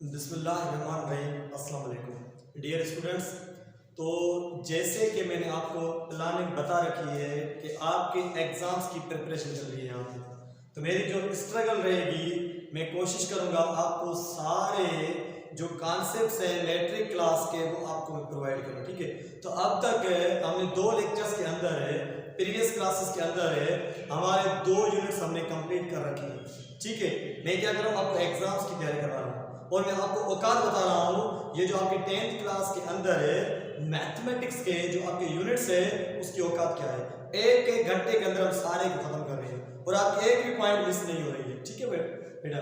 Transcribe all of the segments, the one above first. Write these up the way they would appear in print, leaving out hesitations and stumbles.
बिस्मिल्लाहिर्रहमानिर्रहीम। अस्सलाम वालेकुम डियर स्टूडेंट्स। तो जैसे कि मैंने आपको प्लानिंग बता रखी है कि आपके एग्ज़ाम्स की प्रिपरेशन चल रही है यहाँ पे, तो मेरी जो स्ट्रगल रहेगी, मैं कोशिश करूँगा आपको सारे जो कॉन्सेप्ट्स हैं मैट्रिक क्लास के वो आपको मैं प्रोवाइड करूँ। ठीक है, तो अब तक हमने 2 लेक्चर्स के अंदर है, प्रीवियस क्लासेस के अंदर है, हमारे 2 यूनिट्स हमने कंप्लीट कर रखी है। ठीक है, मैं क्या कर रहा हूँ, आपको एग्जाम्स की तैयारी करवा रहा हूँ और मैं आपको औकात बता रहा हूँ। ये जो आपके 10th क्लास के अंदर है मैथमेटिक्स के जो आपके यूनिट्स है उसकी औकात क्या है। एक घंटे के अंदर हम सारे को खत्म कर रहे हैं और आपके एक भी पॉइंट मिस नहीं हो रही है। ठीक है बेटा,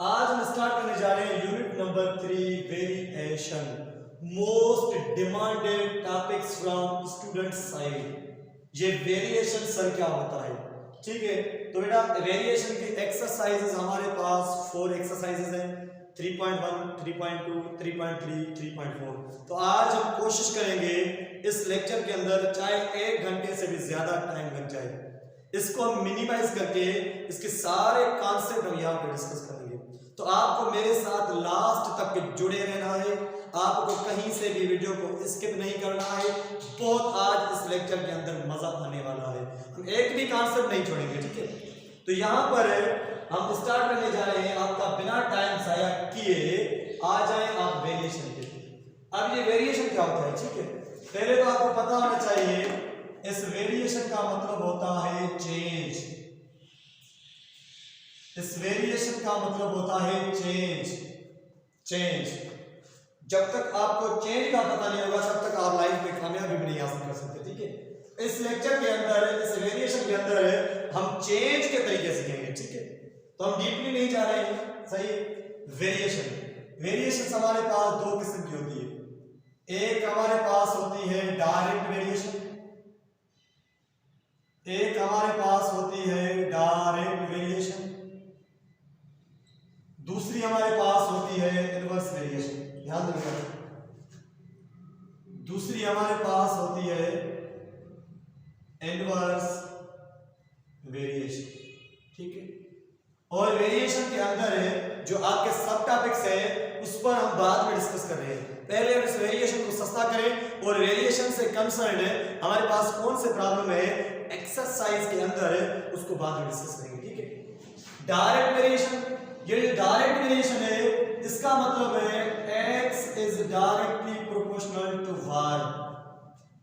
आज हम स्टार्ट करने जा रहे हैं unit number 3 variation, most demanded topics from student side. ये वेरिएशन सर क्या होता है। ठीक है, तो बेटा वेरिएशन की एक्सरसाइजेस हमारे पास 4 एक्सरसाइजेस हैं, 3.1, 3.2, 3.3, 3.4। तो आज हम कोशिश करेंगे इस लेक्चर के अंदर चाहे 1 घंटे से भी ज्यादा टाइम लग जाए, इसको हम मिनिमाइज करके इसके सारे कॉन्सेप्ट हम यहाँ पे डिस्कस करेंगे। तो आपको मेरे साथ लास्ट तक जुड़े रहना है, आपको कहीं से भी वीडियो को स्किप नहीं करना है। बहुत आज इस लेक्चर के अंदर मजा आने वाला है, हम एक भी कॉन्सेप्ट नहीं छोड़ेंगे। ठीक है, तो यहाँ पर हम स्टार्ट करने जा रहे हैं, आपका बिना टाइम जाया किए आ जाए आप वेरिएशन के। अब ये वेरिएशन क्या होता है, ठीक है, पहले तो आपको पता होना चाहिए इस वेरिएशन का मतलब होता है चेंज। इस वेरिएशन का मतलब होता है चेंज। जब तक आपको चेंज का पता नहीं होगा तब तक आप लाइफ में कामयाबी भी नहीं हासिल कर सकते। ठीक है, इस लेक्चर के अंदर, इस वेरिएशन के अंदर हम चेंज के तरीके सीखेंगे। ठीक है, तो हम डीपली नहीं जा रहे हैं। सही है, वेरिएशन हमारे पास 2 किस्म की होती है। एक हमारे पास होती है डायरेक्ट वेरिएशन, एक हमारे पास होती है डायरेक्ट वेरिएशन, दूसरी हमारे पास होती है इनवर्स वेरिएशन। ध्यान रखिएगा, दूसरी हमारे पास होती है इनवर्स वेरिएशन। ठीक है, और वेरिएशन के अंदर है जो आपके सब टॉपिक्स है उस पर हम बाद में डिस्कस कर रहे हैं। पहले हम इस वेरिएशन को सस्ता करें और वेरिएशन से कंसर्न है हमारे पास कौन से प्रॉब्लम है एक्सरसाइज के अंदर है उसको बाद में डिस्कस करेंगे। ठीक है, डायरेक्ट वेरिएशन, ये डायरेक्ट वेरिएशन है, इसका मतलब है x is directly proportional to y।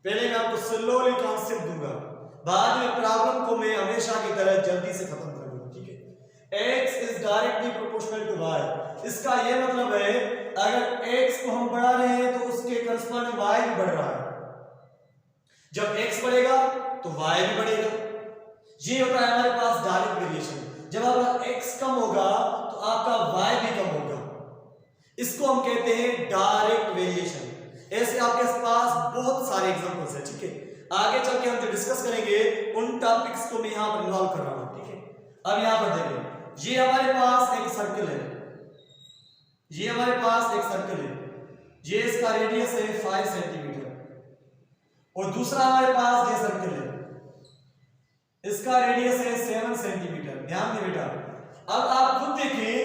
पहले मैं आपको स्लोली कॉन्सेप्ट दूंगा, बाद में प्रॉब्लम को मैं हमेशा की तरह जल्दी से खत्म करूंगा। ठीक है, x is directly proportional to y, इसका ये मतलब है अगर x को हम बढ़ा रहे हैं तो उसके करस्पॉन्डिंग y भी बढ़ रहा है। जब x बढ़ेगा तो y भी बढ़ेगा। ये होता है हमारे पास डायरेक्ट वेरिएशन। जब आपका x कम होगा तो आपका y भी कम होगा, इसको हम कहते हैं डायरेक्ट वेरिएशन। ऐसे आपके पास बहुत सारे एग्जांपल्स हैं। ठीक है, आगे चल के हम जो डिस्कस करेंगे उन टॉपिक्स को मैं यहां पर इन्वॉल्व कर रहा हूं। ठीक है, अब यहां पर देखिए, ये हमारे पास एक सर्कल है, ये हमारे पास एक सर्कल है, ये इसका रेडियस है 5 सेंटीमीटर, और दूसरा हमारे पास ये सर्कल है, इसका रेडियस है 7 सेंटीमीटर। ध्यान दें बेटा, अब आप खुद देखें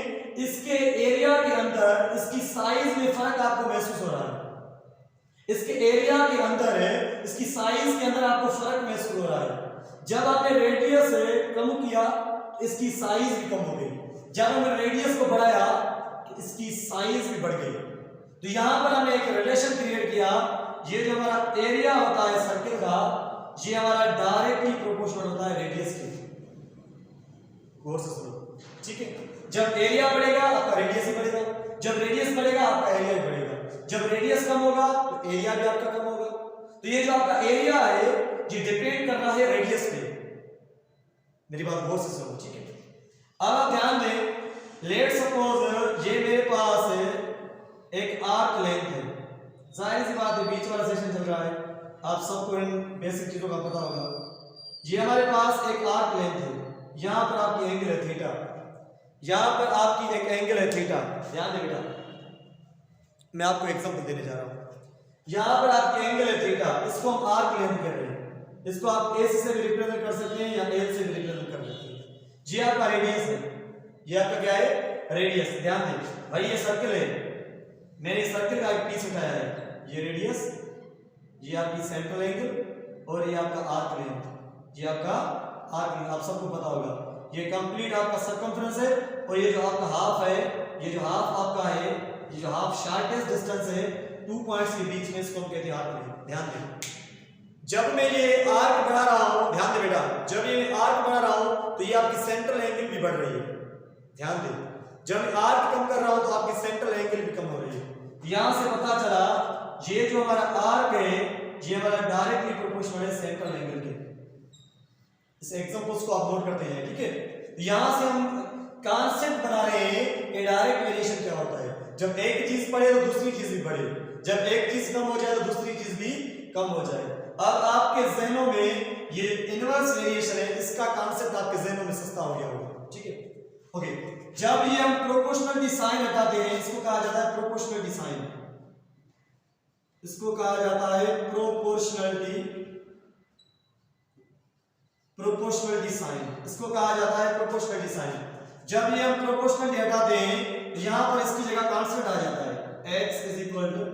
इसके एरिया के अंदर इसकी साइज में फर्क आपको महसूस हो रहा है। इसके एरिया के अंदर है, इसकी साइज के अंदर आपको फर्क महसूस हो रहा है। जब आपने रेडियस कम किया इसकी साइज भी कम हो गई, जब हमने रेडियस को बढ़ाया तो इसकी साइज भी बढ़ गई। तो यहां पर हमने एक रिलेशन क्रिएट किया, ये जो हमारा एरिया होता है सर्कल का, ये हमारा डायरेक्टली प्रोपोर्शनल होता है रेडियस के। गौर से सुनो। ठीक है, जब एरिया बढ़ेगा आपका रेडियस ही बढ़ेगा, जब रेडियस बढ़ेगा आपका एरिया भी बढ़ेगा, जब रेडियस कम होगा तो एरिया भी आपका कम होगा। तो ये जो आपका एरिया है ये डिपेंड कर रहा है रेडियस पे। मेरी बात गौर से सुनो। ठीक है, अब आप ध्यान दें, लेट सपोज ये मेरे पास है एक आर्क लेंथ है, जाहिर सी बात है बीच वाला सेक्शन चल रहा है, आप सबको इन बेसिक चीजों का पता होगा। ये हमारे पास एक आर्क लेंथ है, यहां पर आपकी एंगल है थीटा, यहां पर आपकी एक एंगल है थीटा। ध्यान दें बेटा, मैं आपको एग्जांपल देने जा रहा हूं। यहां पर आपकी एंगल है थीटा, इसको हम आर्क लेंथ कह रहे हैं, इसको आप AC से भी रिप्रेजेंट कर सकते हैं या L से भी रिप्रेजेंट कर सकते हैं। ये आपका रेडियस है, ये आपका क्या है रेडियस। ध्यान दें भाई, ये सर्कल है, मैंने सर्कल का एक पीस उठाया है, ये रेडियस, ये आपकी सेंट्रल एंगल और ये आपका आर्क लेंथ, ये आपका आर्क लेंथ आप सबको पता होगा। ये कंप्लीट आपका सर्कमफ्रेंस है और ये जो आपका हाफ है, ये जो हाफ आपका है, ये जो हाफ शार्टेस्ट डिस्टेंस है 2 पॉइंट्स के बीच में, इसको हम कहते हैं आर्क लेंथ। ध्यान दें, जब मैं ये आर्क बना रहा हूं, ध्यान दे बेटा, जब ये आर्क बना रहा हूं तो ये आपकी सेंट्रल एंगल भी बढ़ रही है। ध्यान दें, जब आर्क कम कर रहा हूं तो आपकी सेंट्रल एंगल भी कम हो रही है। यहां से पता चला ये जो हमारा आर्क है ये हमारा डायरेक्टली प्रोपोर्शनल है सेंट्रल एंगल के। इस एग्जांपल्स को आप नोट करते हैं, ठीक है। यहां से हम कॉन्सेप्ट बना रहे हैं कि डायरेक्ट वेरिएशन क्या होता है। जब एक चीज बढ़े तो दूसरी चीज भी बढ़े, जब एक चीज कम हो जाए तो दूसरी चीज भी कम हो जाए। अब आपके जहनों में ये इनवर्स वेरिएशन है, इसका कॉन्सेप्ट आपके जहनों में सस्ता हो गया होगा, ठीक है। ओके, जब ये हम प्रोपोर्शनल साइन हटाते हैं, इसको कहा जाता है प्रोपोर्शनल साइन, इसको कहा जाता है प्रोपोर्शनलिटी साइन, इसको कहा जाता है प्रोपोर्शनलिटी साइन। जब ये हम प्रोपोर्शनलिटी हटाते हैं तो यहां पर इसकी जगह कांस्टेंट आ जाता है x is equal to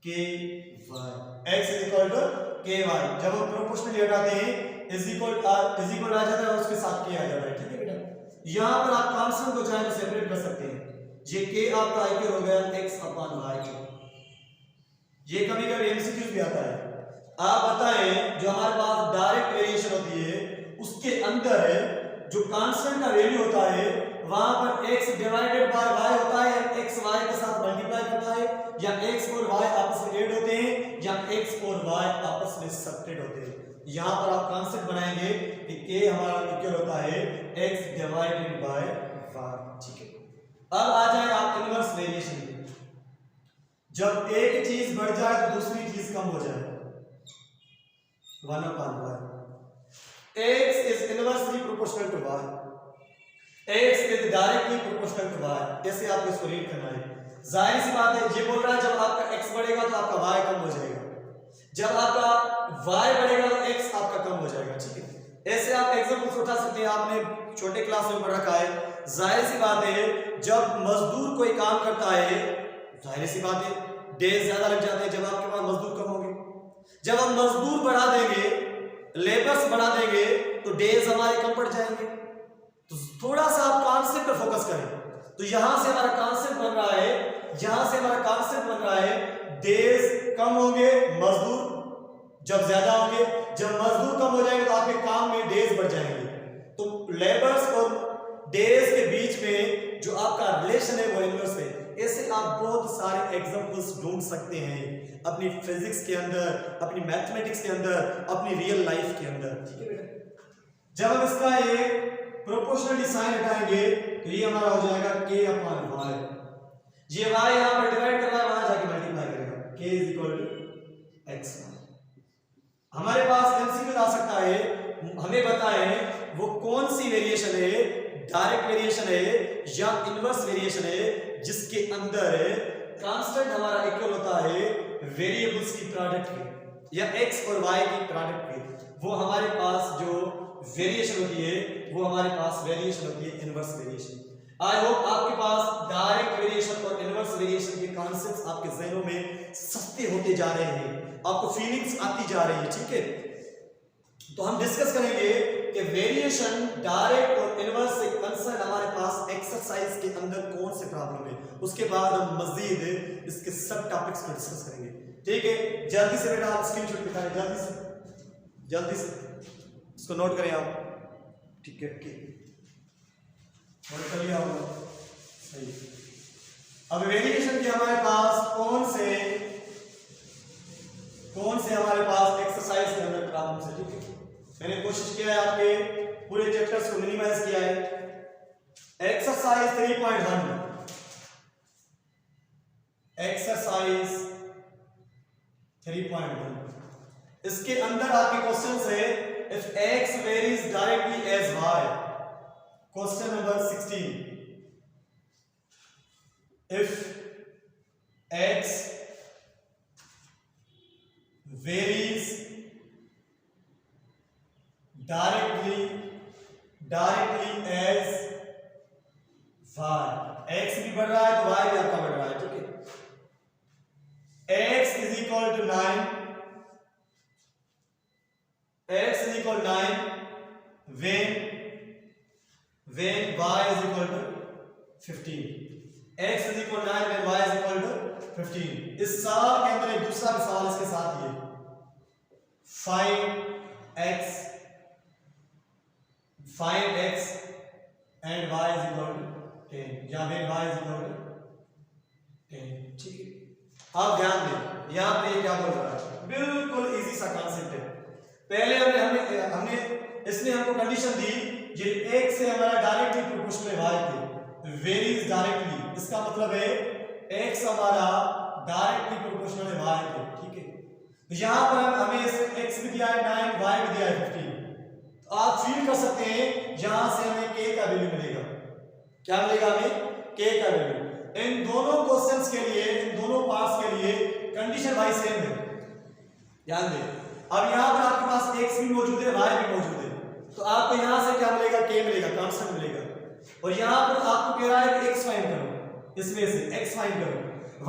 k y, x is equal to k y. जब हम प्रोपोर्शनलिटी हटाते हैं इज इक्वल आ जाता है, उसके साथ के आ जाता है, ठीक है बेटा। यहां पर आप कांस्टेंट को चाहे तो सेपरेट कर सकते हैं, ये के आपका इक्वल हो गया x अपॉन y। ये कभी कभी एमसीक्यू भी आता है। आप बताएं, जो हमारे पास डायरेक्ट वेरिएशन होती है उसके अंदर जो कांस्टेंट का वैल्यू होता है वहां पर x डिवाइडेड बाय y होता है, या x y के साथ मल्टीप्लाई करता है, या x और y आपस में ऐड होते हैं, या x और y आपस में सब्ट्रैक्ट होते हैं। यहां पर आप कांसेप्ट बनाएंगे कि k हमारा इक्वल होता है x डिवाइडेड बाय y, ठीक है। अब आ जाए आप इनवर्स वेरिएशन में, जब एक चीज बढ़ जाए तो दूसरी चीज कम हो जाए, 1/y। x is inversely proportional to y, x is directly proportional to y, ऐसे आपको इसको रीड करना है। जाहिर सी बात है, ये बोल रहा है जब आपका x बढ़ेगा तो आपका y कम हो जाएगा, जब आपका y बढ़ेगा तो x आपका कम हो जाएगा, ठीक है। ऐसे आप एग्जांपल्स उठा सकते हैं, आपने छोटे क्लास में पढ़ रखा है। जाहिर सी बात है, जब मजदूर कोई काम करता है, जाहिर सी बात है डेज ज्यादा लग जाते हैं जब आपके पास मजदूर कम होंगे। जब हम मजदूर बढ़ा देंगे, लेबर्स बढ़ा देंगे, तो डेज हमारे कम पड़ जाएंगे। तो थोड़ा सा आप कॉन्सेप्ट पर फोकस करें। तो यहां से हमारा कॉन्सेप्ट बन रहा है, यहां से हमारा कॉन्सेप्ट बन रहा है, डेज कम होंगे, मजदूर जब ज्यादा होंगे। जब मजदूर कम हो जाएंगे तो आपके काम में डेज बढ़ जाएंगे। तो लेबर्स और डेज के बीच में जो आपका रिलेशन है वो इनवर्स है। ऐसे आप बहुत सारे एग्जांपल्स ढूंढ सकते हैं अपनी फिजिक्स के अंदर, अपनी मैथमेटिक्स के अंदर, अपनी रियल लाइफ के अंदर, ठीक है बेटा। जब हम इसका ये प्रोपोर्शनलिटी साइन हटाएंगे तो ये हमारा हो जाएगा k अपॉन y। ये y यहां पर डिवाइड कर रहा है, वहां जाके मल्टीप्लाई करेगा, k is equal to x। हमारे पास एमसीक्यू आ सकता है, हमें बताएं वो कौन सी वेरिएशन है, डायरेक्ट वेरिएशन है या इनवर्स वेरिएशन है, जिसके अंदर कांस्टेंट हमारा इक्वल होता है वेरिएबल्स की प्रोडक्ट के या x और y की प्रोडक्ट के। वो हमारे पास जो वेरिएशन होती है वो हमारे पास वेरिएशन होती है इनवर्स वेरिएशन। आई होप आपके पास डायरेक्ट वेरिएशन और इनवर्स वेरिएशन के कॉन्सेप्ट्स आपके ज़हनों में सस्ते होते जा रहे हैं, आपको फीलिंग्स आती जा रही है, ठीक है। तो हम डिस्कस करेंगे कि वेरिएशन डायरेक्ट और इनवर्स से कंसर्न हमारे पास एक्सरसाइज के अंदर कौन से प्रॉब्लम है, उसके बाद हम मजीद इसके सब टॉपिक्स को डिस्कस करेंगे, ठीक है। जल्दी से बेटा आप स्क्रीनशॉट दिखाएं, जल्दी से इसको नोट करें आप, ठीक है, नोट कर लिया होगा, सही। अब वेरिएशन के हमारे पास कौन से हमारे पास एक्सरसाइज के अंदर प्रॉब्लम्स है, ठीक है। मैंने कोशिश किया है आपके पूरे चैप्टर्स को मिनिमाइज किया है। एक्सरसाइज 3.1, एक्सरसाइज 3.1, इसके अंदर आपके क्वेश्चंस है if x varies directly as y, question number 16, if x varies directly as y, x भी बढ़ रहा है तो y भी आपका बढ़ रहा है, ठीक है। x is equal to 9, x is equal to 9 when y is equal to 15, x is equal to 9 when y is equal to 15। इस सवाल के अंदर एक दूसरा भी सवाल इसके साथ ये find x and y is equal to 10 या when y is equal to 10। ठीक है, आप ध्यान दें यहां पे ये क्या बोल रहा है, बिल्कुल इजी सा कॉन्सेप्ट है। पहले हमने इसने हमको कंडीशन दी ये x से हमारा डायरेक्टली प्रोपोर्शनल है y के, वेरीज डायरेक्टली, इसका मतलब है x हमारा डायरेक्टली प्रोपोर्शनल है y के। ठीक है, तो यहां पर हमें x भी दिया है 9, y भी दिया है 15। तो आप फील कर सकते हैं यहां से हमें k का वैल्यू मिलेगा। क्या मिलेगा हमें? k का वैल्यू। इन दोनों क्वेश्चंस के लिए, इन दोनों पार्ट्स के लिए कंडीशन भाई सेम है, ध्यान दें। अब यहां पर आपके पास x भी मौजूद है, y भी मौजूद है, तो आपको यहां से क्या मिलेगा? k मिलेगा, कांस्टेंट मिलेगा। और यहां पर आपको कह रहा है कि x फाइंड करो, इसमें से x फाइंड करो,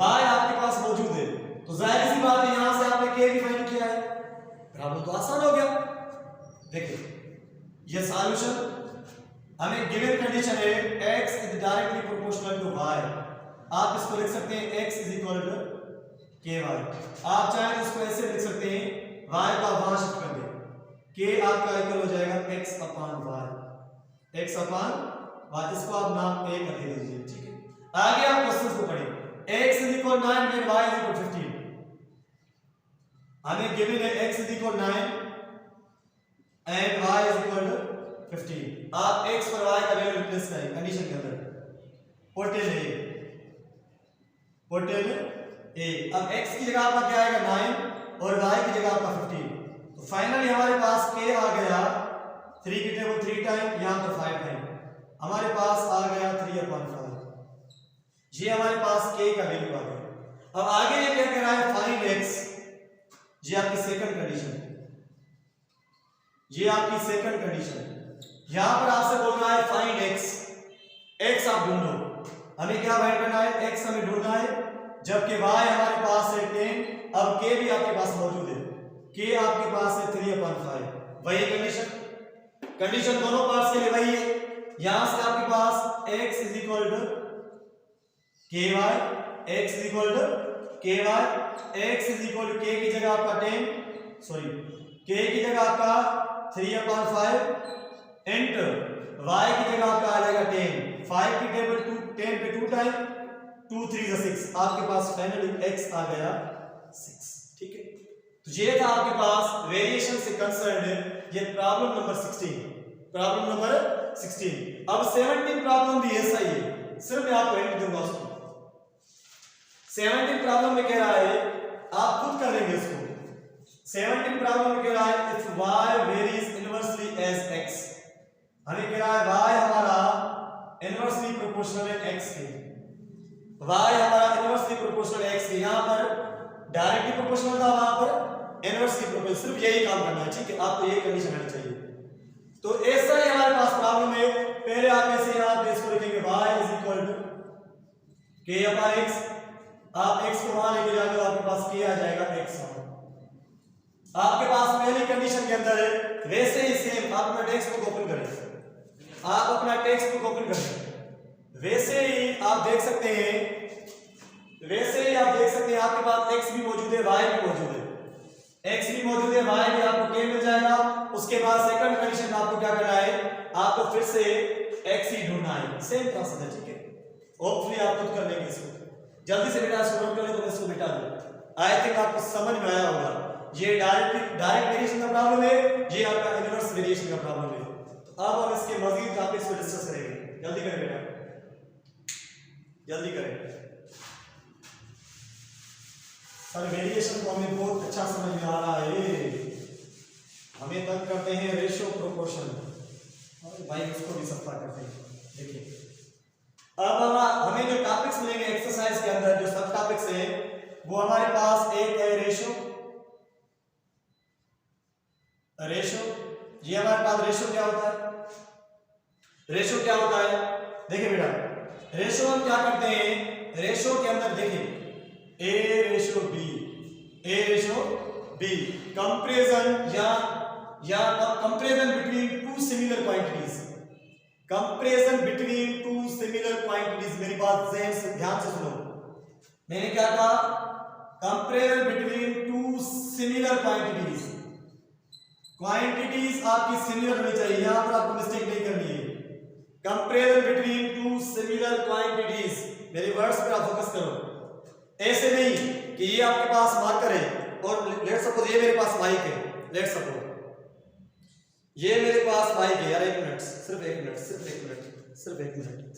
y आपके पास मौजूद है, तो जाहिर सी बात है यहां से आपने k भी फाइंड किया है, प्रॉब्लम तो आसान हो गया। देखिए ये सॉल्यूशन हमें गिवन कंडीशन है x is directly proportional to y, आप इसको लिख सकते हैं x is equal to ky। आप चाहें इसको ऐसे लिख सकते हैं y का वहां शिफ्ट कर दें, k आपका इक्वल हो जाएगा x upon y, x upon y, इसको आप नाम a कर दीजिए। ठीक है, आगे आप क्वेश्चंस को पढ़ें। x is equal 9 when y is equal 15, हमें गिवन है x is equal 9 and y is equal to 15। आप x पर y का वैल्यू रिप्लेस करें कंडीशन के अंदर, पोर्टेल a। अब x की जगह आपका क्या आएगा 9 और y की जगह आपका 15, तो फाइनली हमारे पास k आ गया 3 की टेबल 3 टाइम, यहां पर 5 टाइम, हमारे पास आ गया 3/5, ये हमारे पास k का वैल्यू आ गया। अब आगे ये क्या कह रहा है? फाइंड x, ये आपकी सेकंड कंडीशन, ये आपकी सेकंड कंडीशन। यहां पर आपसे बोल रहा है फाइंड x आप ढूंढो, हमें क्या फाइंड करना है? x हमें ढूंढना है, जबकि y हमारे पास है 10, अब k भी आपके पास मौजूद है, k आपके पास है 3/5, वही कंडीशन दोनों पार्ट्स के लिए वही है। यहां से आपके पास x is equal to ky, x is equal to ky, x is equal to k की जगह आपका 10, सॉरी k की जगह आपका 3/5 एंटर, y की जगह आपका आ जाएगा 10, 5 की टेबल 10 पे 2 टाइम, 2 3 6, आपके पास फाइनली x आ गया 6। ठीक है, तो ये था आपके पास वेरिएशन से कंसर्न्ड ये प्रॉब्लम नंबर 16, प्रॉब्लम नंबर 16। अब 17 प्रॉब्लम भी ऐसा ही है, सिर्फ मैं आपको हिंट दूंगा उसको। 17 प्रॉब्लम में कह रहा है, आप खुद कर लेंगे इसको। 17 प्रॉब्लम में कह रहा है if y varies inversely as x, हमें कह रहा है y हमारा इनवर्सली प्रोपोर्शनल है x के, y हमारा इनवर्सली प्रोपोर्शनल है x के, यहां पर डायरेक्टली प्रोपोर्शनल था, वहां पर इनवर्सली प्रोपोर्शनल, सिर्फ यही काम करना है। ठीक है, आपको यही कंडीशन आनी चाहिए। तो ऐसा ही हमारे पास प्रॉब्लम है, पहले आप ऐसे यहां पे इसको लिखेंगे y is equal to k/x, आप x को वहां लेके जाओगे आपके पास k आ जाएगा x, आपके पास पहली कंडीशन के अंदर है, वैसे ही सेम आप अपना टेक्स्ट बुक ओपन करें, आप अपना टेक्स्ट बुक ओपन करें, वैसे ही आप देख सकते हैं, आपके पास x भी मौजूद है, y भी मौजूद है, x भी मौजूद है, y भी आपको k मिल जाएगा। उसके बाद सेकंड कंडीशन में आपको क्या करना है? आपको फिर से x ही ढूंढना है, सेम प्रोसेस है। ठीक है, होपफुली आप खुद कर लेंगे इसको, जल्दी से बेटा इसको नोट कर ले, तो मैं इसको मिटा दूं। आई थिंक आपको समझ में आया होगा, ये डायरेक्ट वेरिएशन का प्रॉब्लम है, ये आपका इनवर्स वेरिएशन का प्रॉब्लम है। तो अब हम इसके मजीद टॉपिक्स को डिस्कस करेंगे, जल्दी करें बेटा, जल्दी करें। सर वेरिएशन को हमें बहुत अच्छा समझ में आ रहा है, हमें तक करते हैं रेशियो प्रोपोर्शन, भाई उसको भी सफा करते हैं। देखिए अब हमें जो टॉपिक्स मिलेंगे एक्सरसाइज के अंदर, जो सब टॉपिक्स हैं, वो हमारे पास एक है रेशियो, ये हमारे पास रेशियो क्या होता है? रेशियो क्या होता है? देखिए बेटा, रेशियो हम क्या करते हैं, रेशियो के अंदर देखिए A ratio B, A ratio B, comparison या comparison between two similar quantities, comparison between two similar quantities. मेरी बात ध्यान से सुनो, मैंने क्या कहा? Comparison between two similar quantities. Quantities आपकी सिमिलर होनी चाहिए, यहां पर आपको मिस्टेक नहीं करनी है। Comparison between two similar quantities, मेरे वर्ड्स पर आप फोकस करो। ऐसे नहीं कि ये आपके पास मार्कर है और लेट्स सपोज ये मेरे पास माइक है, लेट्स सपोज ये मेरे पास माइक है। यार एक मिनट, सिर्फ एक मिनट, सिर्फ एक मिनट, सिर्फ एक मिनट,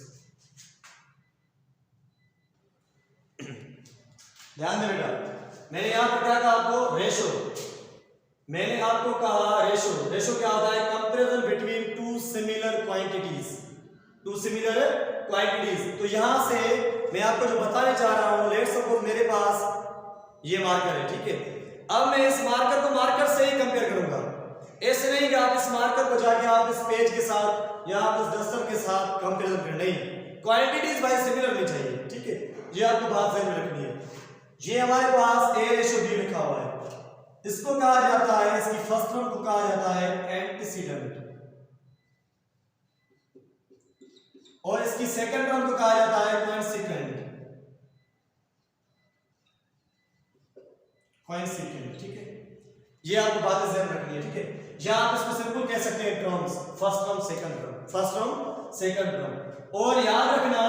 ध्यान दे बेटा। मैंने यहां पर क्या कहा आपको? रेशो। मैंने आपको कहा रेशो। रेशो क्या होता है? Comparison between two similar quantities, two similar quantities. तो यहां से मैं आपको जो बताने चाह रहा हूं, लेट्स सपोज मेरे पास ये मार्कर है, ठीक है। अब मैं इस मार्कर को मार्कर से ही कंपेयर करूंगा। ऐसे नहीं कि आप इस मार्कर को जाके आप इस पेज के साथ या आप इस डस्टर के साथ कंपैरिजन करें, नहीं, क्वांटिटीज वाइज सिमिलर होनी चाहिए, ठीक है। ये आपको बात ध्यान में रखनी है। ये हमारे पास A रेशो B लिखा हुआ है, इसको कहा जाता है, इसकी फर्स्ट टर्म को कहा जाता है एंटीसीडेंट, और इसकी सेकंड टर्म को कहा जाता है कोइंसिडेंट, ठीक है। ये आपको बातें ध्यान रखनी है, ठीक है। या आप इसको सिंपल कह सकते हैं terms, first term second term, first term second term. और याद रखना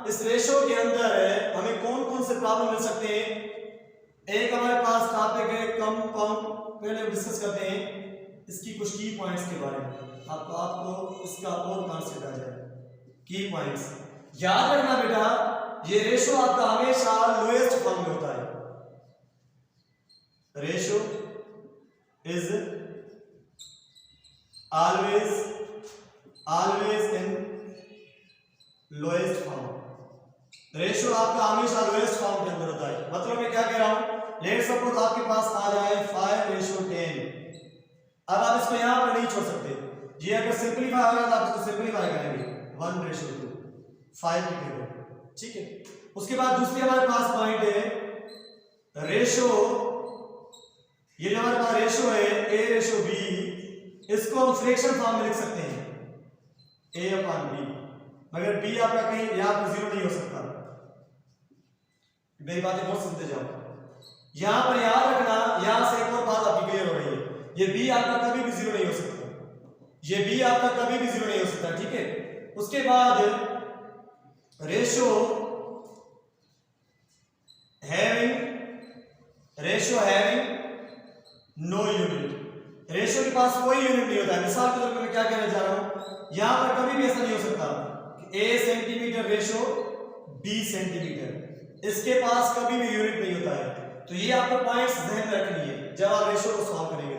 इस रेशो के अंदर हमें कौन कौन से प्रॉब्लम मिल सकते हैं। एक हमारे पास टॉपिक है कंपाउंड, पहले डिस्कस करते हैं इसकी कुछ की पॉइंट्स के बारे में, आपको इसका और कॉन्सेप्ट आ जाए। की पॉइंट्स याद रखना बेटा, ये रेशो आपका हमेशा लोएस्ट फॉर्म में होता है। Ratio is always in lowest form. Ratio आपका हमेशा लोएस्ट फॉर्म के अंदर होता है। मतलब मैं क्या कह रहा हूं, लेट्स सपोज आपके पास आ जाए 5:10। अब आप इसको यहां पर नहीं छोड़ सकते, ये अगर सिंपलीफाई होगा तो आप इसको सिंपलीफाई करेंगे 1:2, 5 की टेबल, ठीक है। उसके बाद दूसरी हमारे पास पॉइंट है रेशो, ये जो हमारे पास रेशो है A रेशो B, इसको हम फ्रैक्शन फॉर्म में लिख सकते हैं A/B, मगर B आपका कहीं यहां पर 0 नहीं हो सकता। मेरी बातें बहुत सुनते जाओ। यहां पर याद रखना, यहां से एक और बात आपकी क्लियर हो रही है, ये B आपका कभी भी 0 नहीं हो सकता, ये B आपका कभी भी 0 नहीं हो सकता, ठीक है। उसके बाद ratio having no unit, ratio के पास कोई यूनिट नहीं होता है। मिसाल के तौर पर मैं क्या कहना चाह रहा हूं, यहां पर कभी भी ऐसा नहीं हो सकता कि A centimetre ratio B centimetre, इसके पास कभी भी यूनिट नहीं होता है। तो ये आपको पॉइंट्स ध्यान में रखनी है जब आप रेशो को सॉल्व करेंगे,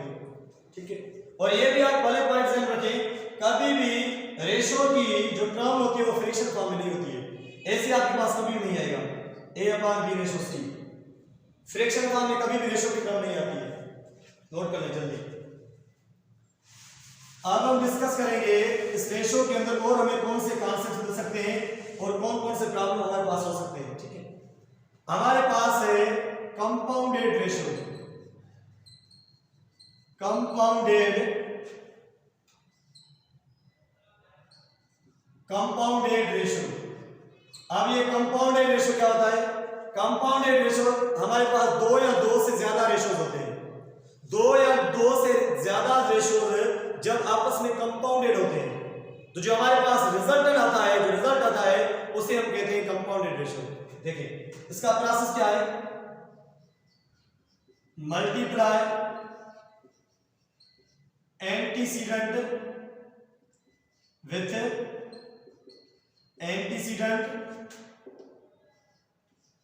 ठीक है। और ये भी आप पहले पॉइंट ध्यान रखें, कभी भी रेशो की जो टर्म होती है वो फ्रैक्शन फॉर्म में नहीं होती है। ऐसे आपके पास कभी नहीं आएगा A/B ratio C, fraction form में कभी भी रेशो की टर्म नहीं आती है। नोट कर ले जल्दी। अब हम डिस्कस करेंगे इस रेशो के अंदर और हमें कौन से कॉन्सेप्ट मिल सकते हैं और कौन कौन से प्रॉब्लम हमारे पास हो सकते हैं, ठीक है। हमारे पास है कंपाउंडेड रेशो, कंपाउंडेड रेशो। अब ये कंपाउंडेड रेशो क्या होता है? कंपाउंडेड रेशो हमारे पास दो या दो से ज्यादा रेशोज होते हैं, दो या दो से ज्यादा रेशोज जब आपस में कंपाउंडेड होते हैं तो जो हमारे पास रिजल्ट आता है उसे हम कहते हैं कंपाउंडेड रेशो। देखिए इसका प्रोसेस क्या है, multiply antecedent with antecedent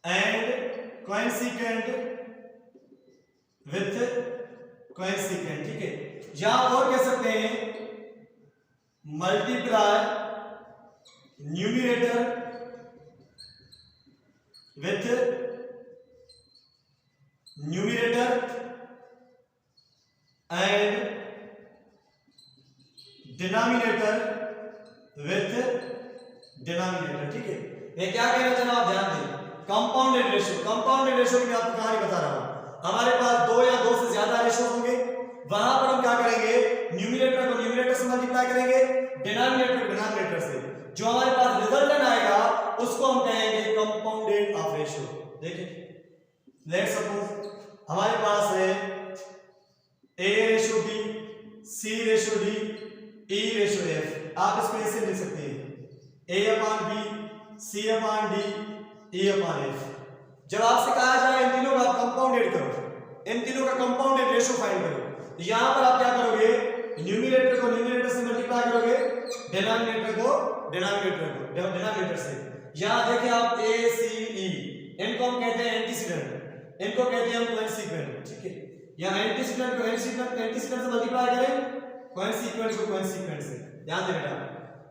and coincident with coincident, ठीक है। या और कह सकते हैं multiply numerator with numerator and denominator with denominator, ठीक है। मैं क्या कहना चाह रहा हूं, आप ध्यान दें, कंपाउंडेड रेशियो की मैं आपको कहानी बता रहा हूं। हमारे पास दो या दो से ज्यादा रेशियो होंगे, वहां पर हम क्या करेंगे, न्यूमरेटर को न्यूमरेटर से मल्टीप्लाई करेंगे, डिनोमिनेटर को डिनोमिनेटर से। जो हमारे पास रिजल्टेंट आएगा उसको हम कहेंगे कंपाउंडेड ऑफ रेशियो। देखिए लेट्स सपोज हमारे पास है a/b, c/d, e/f। आप इसको ऐसे लिख सकते हैं a/b, c/d, e/f। जब आपसे कहा जाए इन तीनों का कंपाउंडेड करो, इन तीनों का कंपाउंडेड रेशियो फाइंड करो, तो यहां पर आप क्या करोगे, न्यूमरेटर को न्यूमरेटर से मल्टीप्लाई करोगे, डिनोमिनेटर को डिनोमिनेटर से। यहां देखिए आप a c e, इनको हम कहते हैं एंटीसीडेंट, इनको कहते हैं हम कोइंसिक्वेंट, ठीक है। यहां एंटीसीडेंट को एंटीसीडेंट से मल्टीप्लाई करें, कोइंसिक्वेंट को कोइंसिक्वेंट से। ध्यान दें बेटा,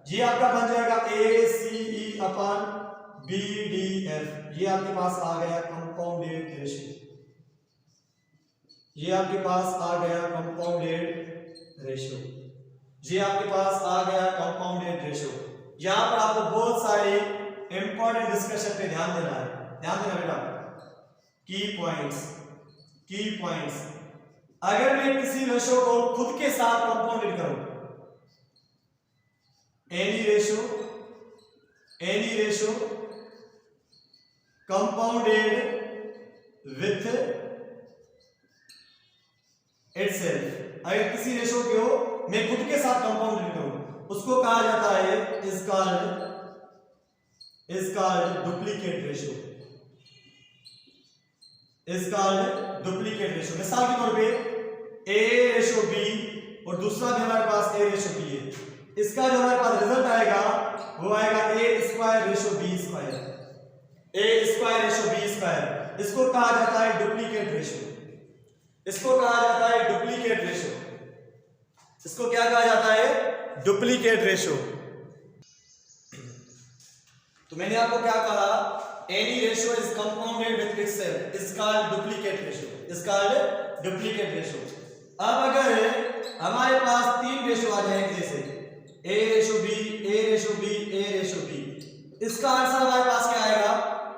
ये आपका बन जाएगा a c e upon b d f। ये आपके पास आ गया कंपाउंडेड रेशियो, ये आपके पास आ गया कंपाउंडेड रेशियो, ये आपके पास आ गया कंपाउंडेड रेशियो। यहां पर आपको बहुत सारे इंपॉर्टेंट डिस्कशन पे ध्यान देना है, ध्यान देना बेटा। की पॉइंट्स, अगर मैं किसी रेशियो को खुद के साथ कंपाउंडेड करूं, any ratio compounded with itself, अगर किसी रेशियो को मैं खुद के साथ कंपाउंडेड करूं उसको कहा जाता है इज कॉल्ड डुप्लीकेट रेशियो, मिसाल के तौर पे a/b और दूसरा भी हमारे पास a/b है, इसका जो हमारे पास रिजल्ट आएगा वो आएगा a²/b², इसको कहा जाता है डुप्लीकेट रेशियो, इसको क्या कहा जाता है, डुप्लीकेट रेशियो। तो मैंने आपको क्या कहा, any ratio is compounded with itself is called duplicate ratio. अब अगर हमारे पास तीन रेशियो आ जाएंगे, जैसे a/b, इसका आंसर हमारे पास क्या आएगा,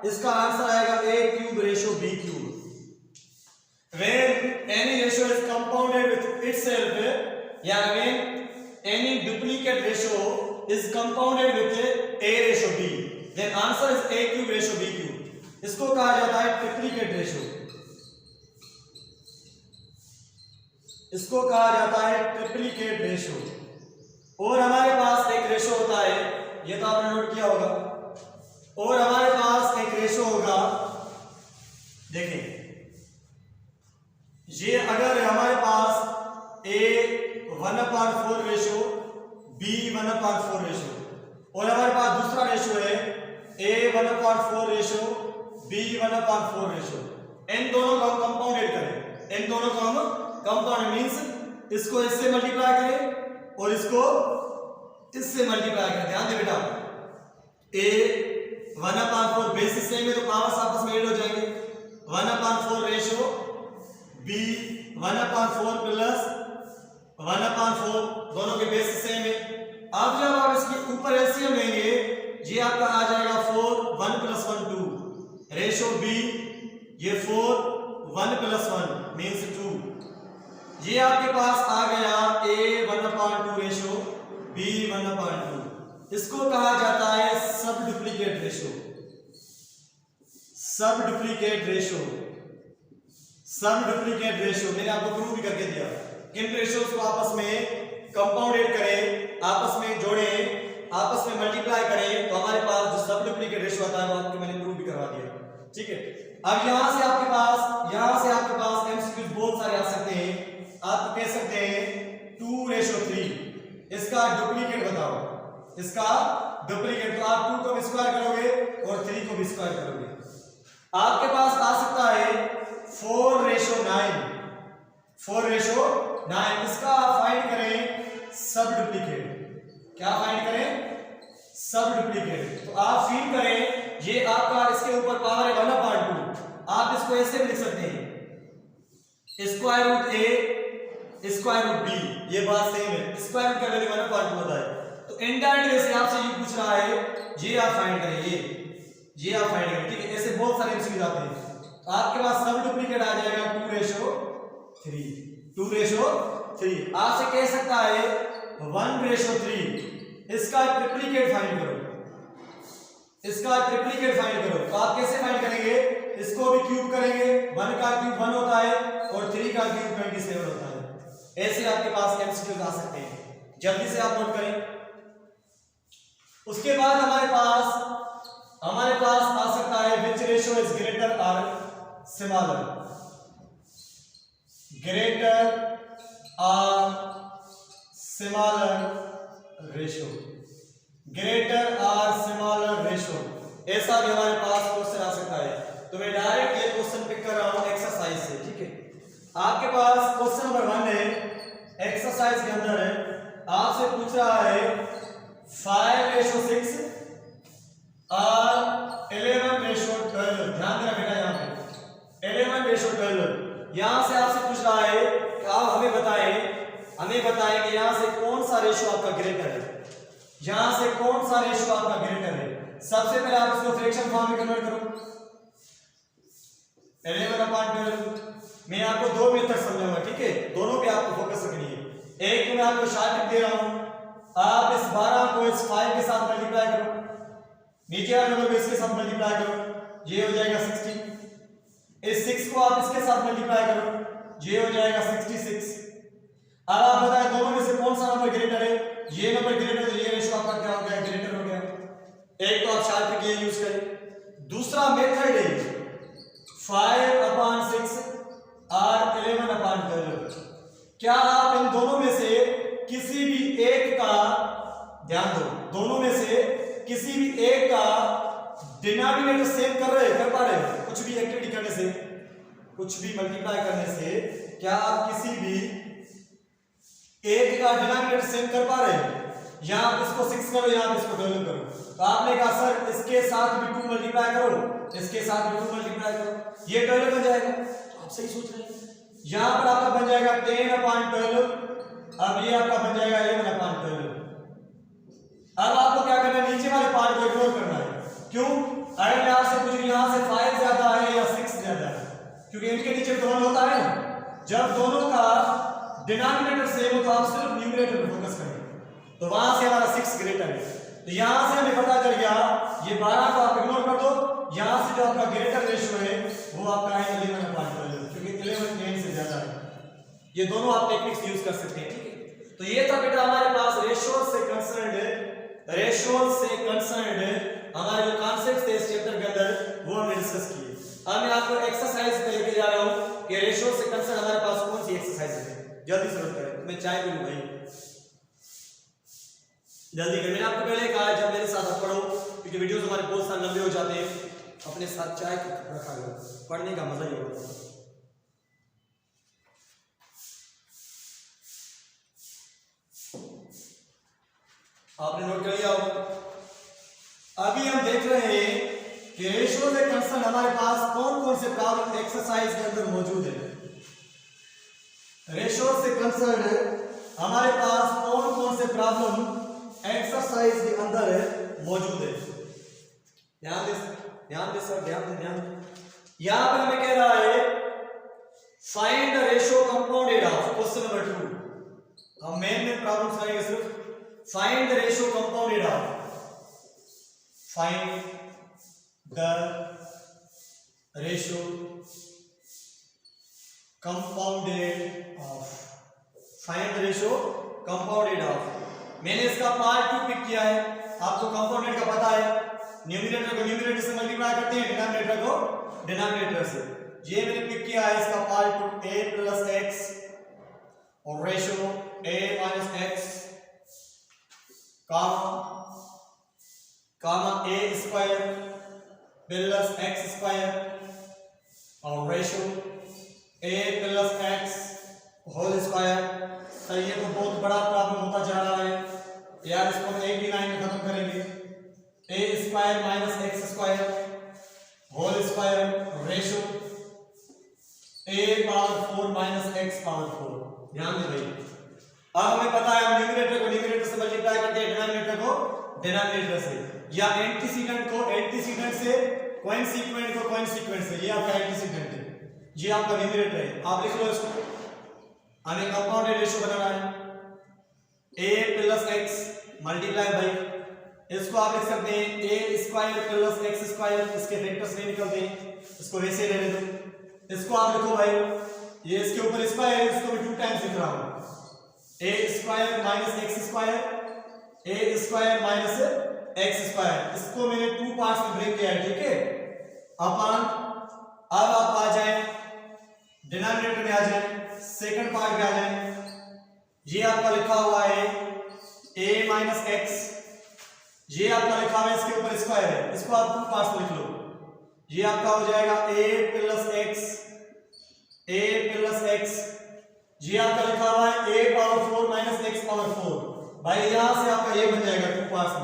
इसका आंसर आएगा a³/b³। when any ratio is compounded with itself या when any duplicate ratio is compounded with a/b, then answer is a³/b³। इसको कहा जाता है ट्रिप्लिकेट रेशियो, और हमारे पास एक रेशियो होता है, ये तो आपने नोट किया होगा, और हमारे पास एक रेशियो होगा, देखें ये अगर हमारे पास a1/4 रेशियो, b1/4 रेशियो, और हमारे पास दूसरा रेशियो है a1/4 रेशियो, b1/4 रेशियो, इन दोनों को हम कंपाउंडेड करें, मींस इसको इससे मल्टीप्लाई करें और इसको इससे मल्टीप्लाई करें। ध्यान दे बेटा, a1/4 बेसिस सेम है तो पावर्स आपस में ऐड हो जाएंगे, 1/4 रेशियो b1/4 प्लस 1/4, दोनों के बेसिस सेम है। अब जब आप इसके ऊपर एलसीएम लेंगे, ये आपका आ जाएगा 4, 1 + 1 2, रेशियो b ये 4, 1 + 1 मींस 2। ये आपके पास आ गया a1/2 रेशियो b1/2। इसको कहा जाता है सब डुप्लीकेट रेशियो। मैंने आपको प्रूव भी करके दिया। इन रेशियोज को आपस में कंपाउंडेड करें, आपस में जोड़ें, आपस में मल्टीप्लाई करें, तो हमारे पास जो सब डुप्लीकेट रेशियो आता है वो आपको मैंने प्रूव भी करवा दिया, ठीक है। अब यहां से आपके पास एमसीक्यूज बहुत सारे आ सकते हैं। आप कह सकते हैं 2/3, इसका डुप्लीकेट बताओ, तो आप 2 को भी स्क्वायर करोगे और 3 को भी स्क्वायर करोगे। आपके पास आ सकता है 4/9, इसका आप फाइंड करें सब डुप्लीकेट। क्या फाइंड करें? सब डुप्लीकेट। तो आप फील करें, ये आपका इसके ऊपर पावर है 1/2। आप इसको ऐसे भी लिख सकते हैं square root a square root b, ये बात सेम है। स्क्वायर रूट का वैल्यू 1/2 होता है। तो इनडायरेक्ट वे से आपसे ये पूछ रहा है, ये आप फाइंड करें, ये आप फाइंड करें, ठीक है। ऐसे बहुत सारे एमसीक्यू आते हैं। तो आपके पास सब डुप्लीकेट आ जाएगा 2:3, 2:3। आपसे कह सकता है 1:3, इसका ट्रिप्लीकेट फाइंड करो, इसका ट्रिप्लीकेट फाइंड करो। तो आप कैसे फाइंड करेंगे, इसको भी क्यूब करेंगे, 1 का क्यूब 1 होता है और 3 का क्यूब 27 होता है। ऐसे आपके पास एमसीक्यूज आ सकते हैं, जल्दी से आप नोट करें। उसके बाद हमारे पास आ सकता है विच रेशियो इज ग्रेटर और स्मॉलर, ग्रेटर और स्मॉलर रेशियो, ग्रेटर और स्मॉलर रेशियो, ऐसा भी हमारे पास क्वेश्चन आ सकता है। तो मैं डायरेक्ट ये क्वेश्चन पिक कर रहा हूं एक्सरसाइज से, ठीक है। आपके पास क्वेश्चन नंबर 1 है, एक्सरसाइज के अंदर है, आपसे पूछ रहा है 5:6 और 11:12। ध्यान देना बेटा, यहां पे 11:12। यहां से आपसे पूछ रहा है कि आप हमें बताएं कि यहां से कौन सा रेशियो आपका ग्रेटर है, यहां से कौन सा रेशियो आपका ग्रेटर है। सबसे पहले आप इसको फ्रैक्शन फॉर्म में कन्वर्ट करो, 11/12। मैं आपको दो मेथड समझाऊंगा, ठीक है, दोनों पे आपको फोकस रखनी है। एक तो मैं आपको शॉर्ट टिप दे रहा हूं, आप इस 12 को इस 5 के साथ मल्टीप्लाई करो, नीचे वाले नंबर को इसके साथ मल्टीप्लाई करो, ये हो जाएगा 60। इस 6 को आप इसके साथ मल्टीप्लाई करो, ये हो जाएगा 66। अब आप बताएं दोनों में से कौन सा नंबर ग्रेटर है। ये नंबर ग्रेटर, तो ये रेशियो आपका क्या हो गया, ग्रेटर हो गया। एक तो आप शॉर्ट ट्रिक ये यूज करें। दूसरा मेथड है 5/6 और 11/12। क्या आप इन दोनों में से किसी भी एक का, ध्यान दो, दोनों में से किसी भी एक का डिनोमिनेटर सेम कर पा रहे हैं, कुछ भी एक्टिविटी करने से, कुछ भी मल्टीप्लाई करने से, क्या आप किसी भी एक का डिनोमिनेटर सेम कर पा रहे हैं। यहां आप इसको 6 करो, यहां आप इसको 12 करो। तो आपने कहा सर इसके साथ भी 2 मल्टीप्लाई करो, इसके साथ भी 2 मल्टीप्लाई करो, ये 12 बन जाएगा। तो आप सही सोच रहे हैं। यहां पर आपका बन जाएगा 10/12, अब ये आपका बन जाएगा 11/12। अब आपको क्या करना है, नीचे वाले पार्ट को इग्नोर करना है। क्यों? अगर मैं आपसे पूछूं यहां से 5 ज्यादा है या 6 ज्यादा है, क्योंकि इनके नीचे तो 1 होता है ना। जब दोनों का डिनोमिनेटर सेम हो तो आप सिर्फ न्यूमरेटर पे फोकस करें, तो वहां से हमारा 6 ग्रेटर है। तो यहां से हमें पता चल गया, ये 12 को आप इग्नोर कर दो, यहां से जो आपका ग्रेटर रेशियो है वो आपका है 11/12, क्योंकि 11 10 से ज्यादा है। ये दोनों आप टेक्निक्स यूज कर सकते हैं, ठीक है। तो ये था बेटा हमारे पास रेशियो से कंसर्न्ड हमारे जो कॉन्सेप्ट्स थे इस चैप्टर के अंदर वो हमने डिस्कस किए। अब मैं आपको एक्सरसाइज पे लेके जा रहा हूं कि रेशियो से कंसर्न हमारे पास कौन सी एक्सरसाइज है। जल्दी से नोट करें, मैं चाय पीऊं भाई, जल्दी करें। मैंने आपको पहले कहा जब मेरे साथ आप पढ़ो, क्योंकि वीडियोस हमारे बहुत सारे लंबे हो जाते हैं, अपने साथ चाय रखा करो, पढ़ने का मजा ही होगा। आपने नोट कर लिया होगा। अभी हम देख रहे हैं कि रेशियो से कंसर्न हमारे पास कौन कौन से प्रॉब्लम एक्सरसाइज के अंदर मौजूद है। रेशियो से कंसर्न हमारे पास कौन कौन से प्रॉब्लम एक्सरसाइज के अंदर मौजूद है। ध्यान दे सर, ध्यान दे। यहां पर हमें कह रहा है find the ratio compounded of, question number 2। हम मेन प्रॉब्लम्स करेंगे सिर्फ find the ratio compounded of, find the ratio compounded of, find the ratio compounded of. मैंने इसका पार्ट 2 पिक किया है। आपको कंपाउंडेड का पता है, न्यूमरेटर को न्यूमरेटर से मल्टीप्लाई करते हैं, डिनोमिनेटर को डिनोमिनेटर से। ये मैंने पिक किया है इसका पार्ट 2, a + x और ratio a - x comma a² + x² और ratio a + x whole square. Sir ये तो बहुत बड़ा प्रॉब्लम होता जा रहा है यार, इसको हम एक ही लाइन में खत्म करेंगे। a² - x² whole square ratio a⁴ - x⁴। ध्यान दे भाई। अब हमें पता है हम न्यूमरेटर को न्यूमरेटर से मल्टीप्लाई करते हैं, डिनोमिनेटर को डिनोमिनेटर से, या एंटीसीडेंट को एंटीसीडेंट से कोइंसीक्वेंट को कोइंसीक्वेंट से, ये आपका एंटीसीडेंट है, ये आपका न्यूमरेटर है। आप लिख लो इसको, हमें कंपाउंडेड रेशियो बनाना है a plus x multiply by, इसको आप लिख सकते हैं a square plus x square, इसके फैक्टर्स नहीं निकलते हैं, इसको वैसे रहने दो। इसको आप लिखो भाई, ये इसके ऊपर स्क्वायर है, इसको मैं 2 टाइम्स लिख रहा हूं, a square minus x square, a square minus x square, इसको मैंने 2 पार्ट्स में ब्रेक किया है, ठीक है। अपन अब आप आ जाए डिनोमिनेटर में आ जाए, सेकंड पार्ट में आ जाए, ये आपका लिखा हुआ है a माइनस x, ये आपका लिखा हुआ है इसके ऊपर स्क्वायर है, इसको आप 2 पार्ट्स में लिख लो, ये आपका हो जाएगा a प्लस x, ये आपका लिखा हुआ है a power 4 minus x power 4, भाई यहां से आपका ये बन जाएगा 2 पार्ट्स में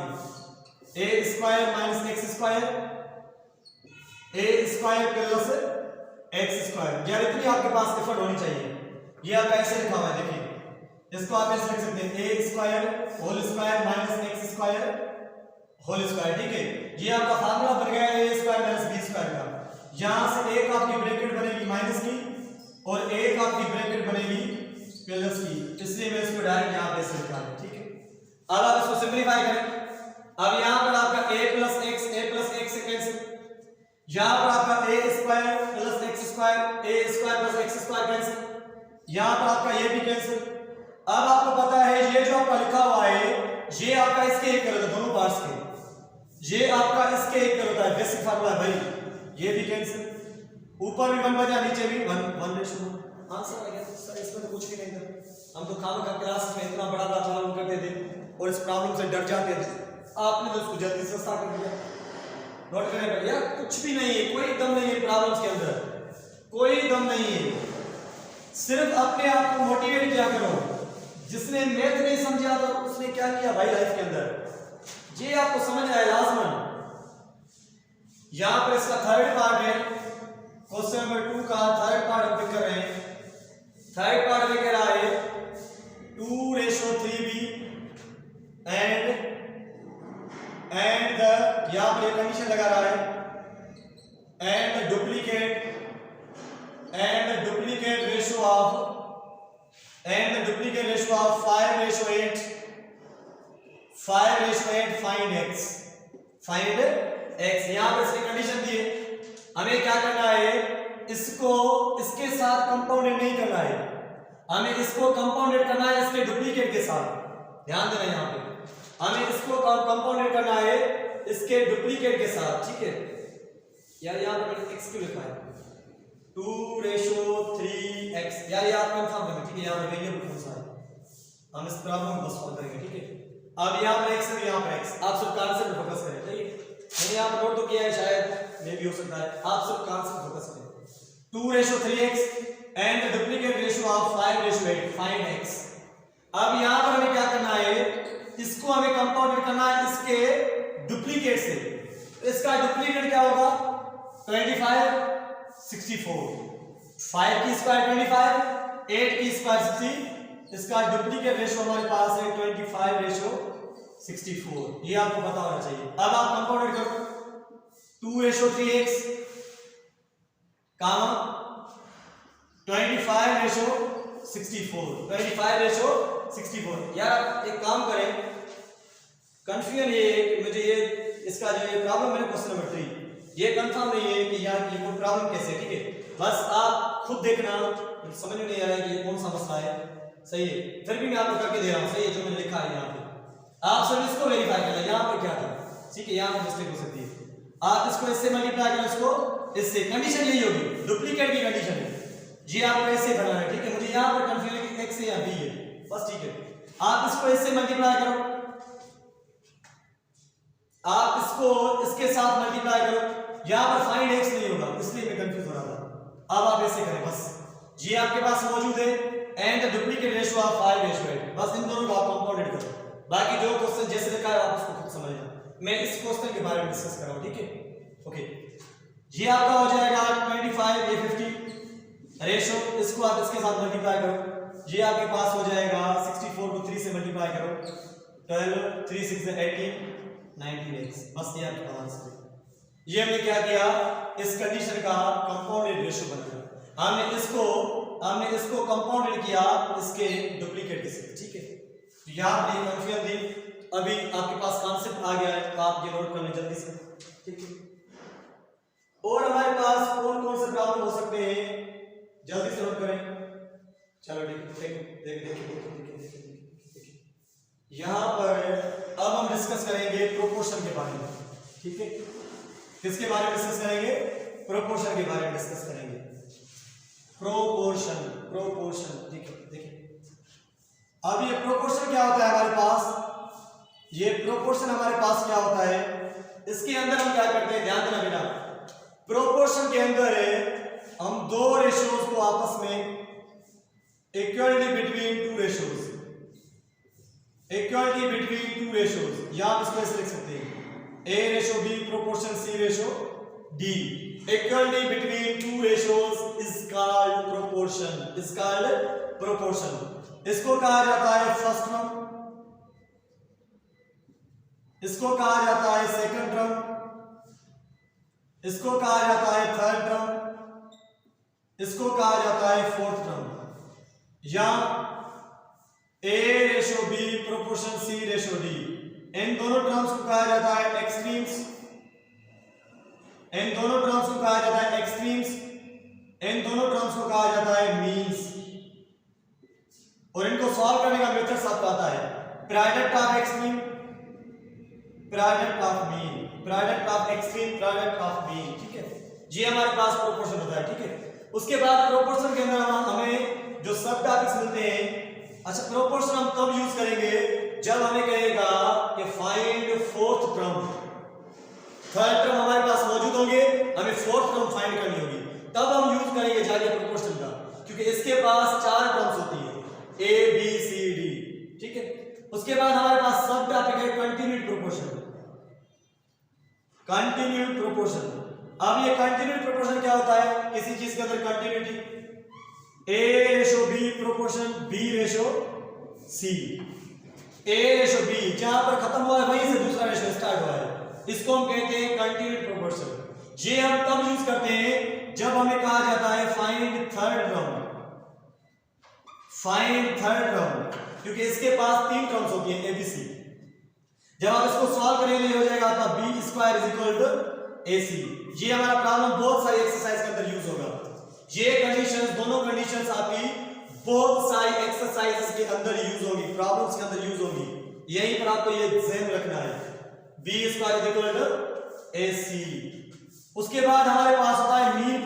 a square minus x square, a square plus x square, यार इतनी आपके पास एफर्ट होनी चाहिए। ये आपका ऐसे लिखा हुआ है, देखिए इसको आप ऐसे लिख सकते हैं a square whole square minus x square whole square, ठीक है। ये आपका फार्मूला बन गया a square minus b square का, यहां से एक आपकी ब्रैकेट बनेगी माइनस की और एक आपकी ब्रैकेट बनेगी प्लस की, इसलिए मैं इसको डायरेक्ट यहां पे ऐसे लिखा है, ठीक है। अब आप इसको सिंपलीफाई करें, अब यहां पर आपका a प्लस x से कैंसिल, यहां पर आपका a square plus x square, a square plus x square cancel, यहां पर आपका ये भी कैंसिल। अब आपको पता है ये जो आपका लिखा हुआ है ये आपका इसके इक्वल होता है, दोनों पार्ट्स के, ये आपका इसके इक्वल होता है, बेसिक फार्मूला है भाई, ये भी कैंसिल, ऊपर भी 1 बचा नीचे भी 1 1:1, आंसर आ गया सर। इसमें तो कुछ भी नहीं था, हम तो खामखा क्लास में इतना बड़ा प्रॉब्लम करते थे और इस प्रॉब्लम से डर जाते थे, आपने तो उसको जल्दी से सस्ता कर दिया। नोट करें भैया, कुछ भी नहीं है, कोई दम नहीं है प्रॉब्लम्स के अंदर, कोई दम नहीं है, सिर्फ अपने आप को मोटिवेट किया करो। जिसने मैथ नहीं समझा तो उसने क्या किया भाई लाइफ के अंदर, ये आपको समझ आया लाजमन। यहां पर इसका थर्ड पार्ट है, क्वेश्चन नंबर 2 का थर्ड पार्ट हम पिक कर रहे हैं। थर्ड पार्ट में कह रहा है 2:3b एंड द, यहां पर कंडीशन लगा रहा है and duplicate ratio of 5:8 find x। यहां पर इसकी कंडीशन दी है, हमें क्या करना है, इसको इसके साथ कंपाउंडेड नहीं करना है, हमें इसको कंपाउंडेड करना है इसके डुप्लीकेट के साथ, ध्यान देना यहां पे, हमें इसको कंपाउंडेड करना है इसके डुप्लीकेट के साथ, ठीक है। यार यहां पर मैंने x क्यों लिखा है, 2:3x, यार ये आप कंफर्म करें, ठीक है। यहां पर वेरिएबल कौन सा है, हम इस प्रॉब्लम को बस सॉल्व करेंगे, ठीक है। अब यहां पर x है, यहां पर x, आप सब कॉन्सेप्ट फोकस करें, ठीक है। मैंने यहां पर नोट तो किया है, शायद मे भी हो सकता है, आप सब कॉन्सेप्ट फोकस करें। 2:3x and the duplicate ratio of 5:8 find x। अब यहां पर हमें क्या करना है, इसको हमें कंपाउंडेड करना है इसके डुप्लीकेट से, इसका डुप्लीकेट क्या होगा, 25 64, 5 की स्क्वायर 25, 8 की स्क्वायर 60, इसका डुप्लीकेट रेशियो हमारे पास है 25:64, ये आपको पता होना चाहिए। अब आप कंपाउंडेड करो, 2:3x कामा 25:64, यार आप एक काम करें, कंफ्यूजन ये मुझे ये इसका जो ये प्रॉब्लम है क्वेश्चन नंबर 3, ये कंफर्म नहीं है कि यार ये कोई प्रॉब्लम कैसे, ठीक है। बस आप खुद देखना, समझ में नहीं आ रहा है कि ये कौन सा मसला है, सही है, फिर भी मैं आपको करके दे रहा हूं, सही है, जो मैंने लिखा है यहां पे, आप सब इसको वेरीफाई करना, यहां पे क्या था, ठीक है, यहां पे मिस्टेक हो सकती है, आप इसको इससे मल्टीप्लाई करो, इसको इससे, कंडीशन यही होगी, डुप्लीकेट की कंडीशन है, जी आपको ऐसे बनाना है, ठीक है। मुझे यहां पर कंफ्यूजन है कि x है या b है, बस ठीक है। आप इसको इससे मल्टीप्लाई करो, आप इसको इसके साथ मल्टीप्लाई करो, यहां पर फाइंड x नहीं होगा, इसलिए मैं कंफ्यूज हो रहा था। अब आप ऐसे करें, बस ये आपके पास मौजूद है and the duplicate ratio of 5:8, बस इन दोनों को आप कंपाउंडेड करो, बाकी जो क्वेश्चन जैसे लिखा है आप उसको खुद समझना, मैं इस क्वेश्चन के बारे में डिस्कस कर रहा हूं, ठीक है। ओके, ये आपका हो जाएगा 25, ये 50 रेशियो, इसको आप इसके साथ मल्टीप्लाई करो, ये आपके पास हो जाएगा 64 को 3 से मल्टीप्लाई करो, 12 3 6 18 19x, बस ये आपका आंसर है। ये हमने क्या किया, इस कंडीशन का कंपाउंडेड रेशियो बनाया, हमने इसको कंपाउंडेड किया इसके डुप्लीकेट के साथ, ठीक है। तो यहाँ पर कंफ्यूजन थी, अभी आपके पास कॉन्सेप्ट आ गया है, तो आप ये नोट कर लें जल्दी से, ठीक है। और हमारे पास कौन कौन से प्रॉब्लम हो सकते हैं, जल्दी से नोट करें। चलो देखिए यहाँ पर अब हम डिस्कस करेंगे प्रोपोर्शन के बारे में, ठीक है। किसके बारे में डिस्कस करेंगे, प्रोपोर्शन के बारे में डिस्कस करेंगे। प्रोपोर्शन देखिए अब ये प्रोपोर्शन क्या होता है हमारे पास, ये प्रोपोर्शन हमारे पास क्या होता है, इसके अंदर हम क्या करते हैं, ध्यान देना बेटा। प्रोपोर्शन के अंदर हम दो रेशियोज को आपस में इक्वालिटी बिटवीन टू रेशियोज, या आप इसको ऐसे लिख सकते हैं A ratio B proportion C ratio D, equality between two ratios is called proportion, इसको कहा जाता है फर्स्ट टर्म, इसको कहा जाता है सेकंड टर्म, इसको कहा जाता है थर्ड टर्म, इसको कहा जाता है फोर्थ टर्म, या A ratio B proportion C ratio D, इन दोनों टर्म्स को कहा जाता है एक्सट्रीम्स, इन दोनों टर्म्स को कहा जाता है एक्सट्रीम्स, इन दोनों टर्म्स को कहा जाता है मीन्स। और इनको सॉल्व करने का मेथड आपको आता है, product of extreme, product of mean, product of extreme, product of mean, ठीक है। ये हमारे पास प्रोपोर्शन होता है, ठीक है। उसके बाद प्रोपोर्शन के अंदर हमें जो सब टॉपिक्स मिलते हैं, अच्छा प्रोपोर्शन हम तब यूज करेंगे जब हमें कहेगा कि find fourth term, third term हमारे पास मौजूद होंगे, हमें फोर्थ टर्म फाइंड करनी होगी, तब हम यूज करेंगे जाके प्रोपोर्शन का, क्योंकि इसके पास चार टर्म्स होती है A B C D, ठीक है। उसके बाद हमारे पास सब टॉपिक है कंटिन्यूड प्रोपोर्शन। अब ये कंटिन्यूड प्रोपोर्शन क्या होता है, किसी चीज के अंदर continuity, A ratio B proportion B ratio C, A ratio B जहां पर खत्म हुआ है वहीं से दूसरा रेशियो स्टार्ट हुआ है, इसको हम कहते हैं कंटिन्यूड प्रोपोर्शन। ये हम तब यूज करते हैं जब हमें कहा जाता है फाइंड थर्ड टर्म, क्योंकि इसके पास तीन टर्म्स होती हैं ABC, जब आप इसको सॉल्व करेंगे हो जाएगा आपका B square is equal to AC। ये हमारा प्रॉब्लम बहुत सारी एक्सरसाइज के अंदर यूज होगा, ये कंडीशंस, दोनों कंडीशंस आपकी बहुत सारी एक्सरसाइजेस के अंदर यूज होगी, प्रॉब्लम्स के अंदर यूज होगी, यहीं पर आपको ये ध्यान रखना है, B square is equal to AC। उसके बाद हमारे पास होता है मीन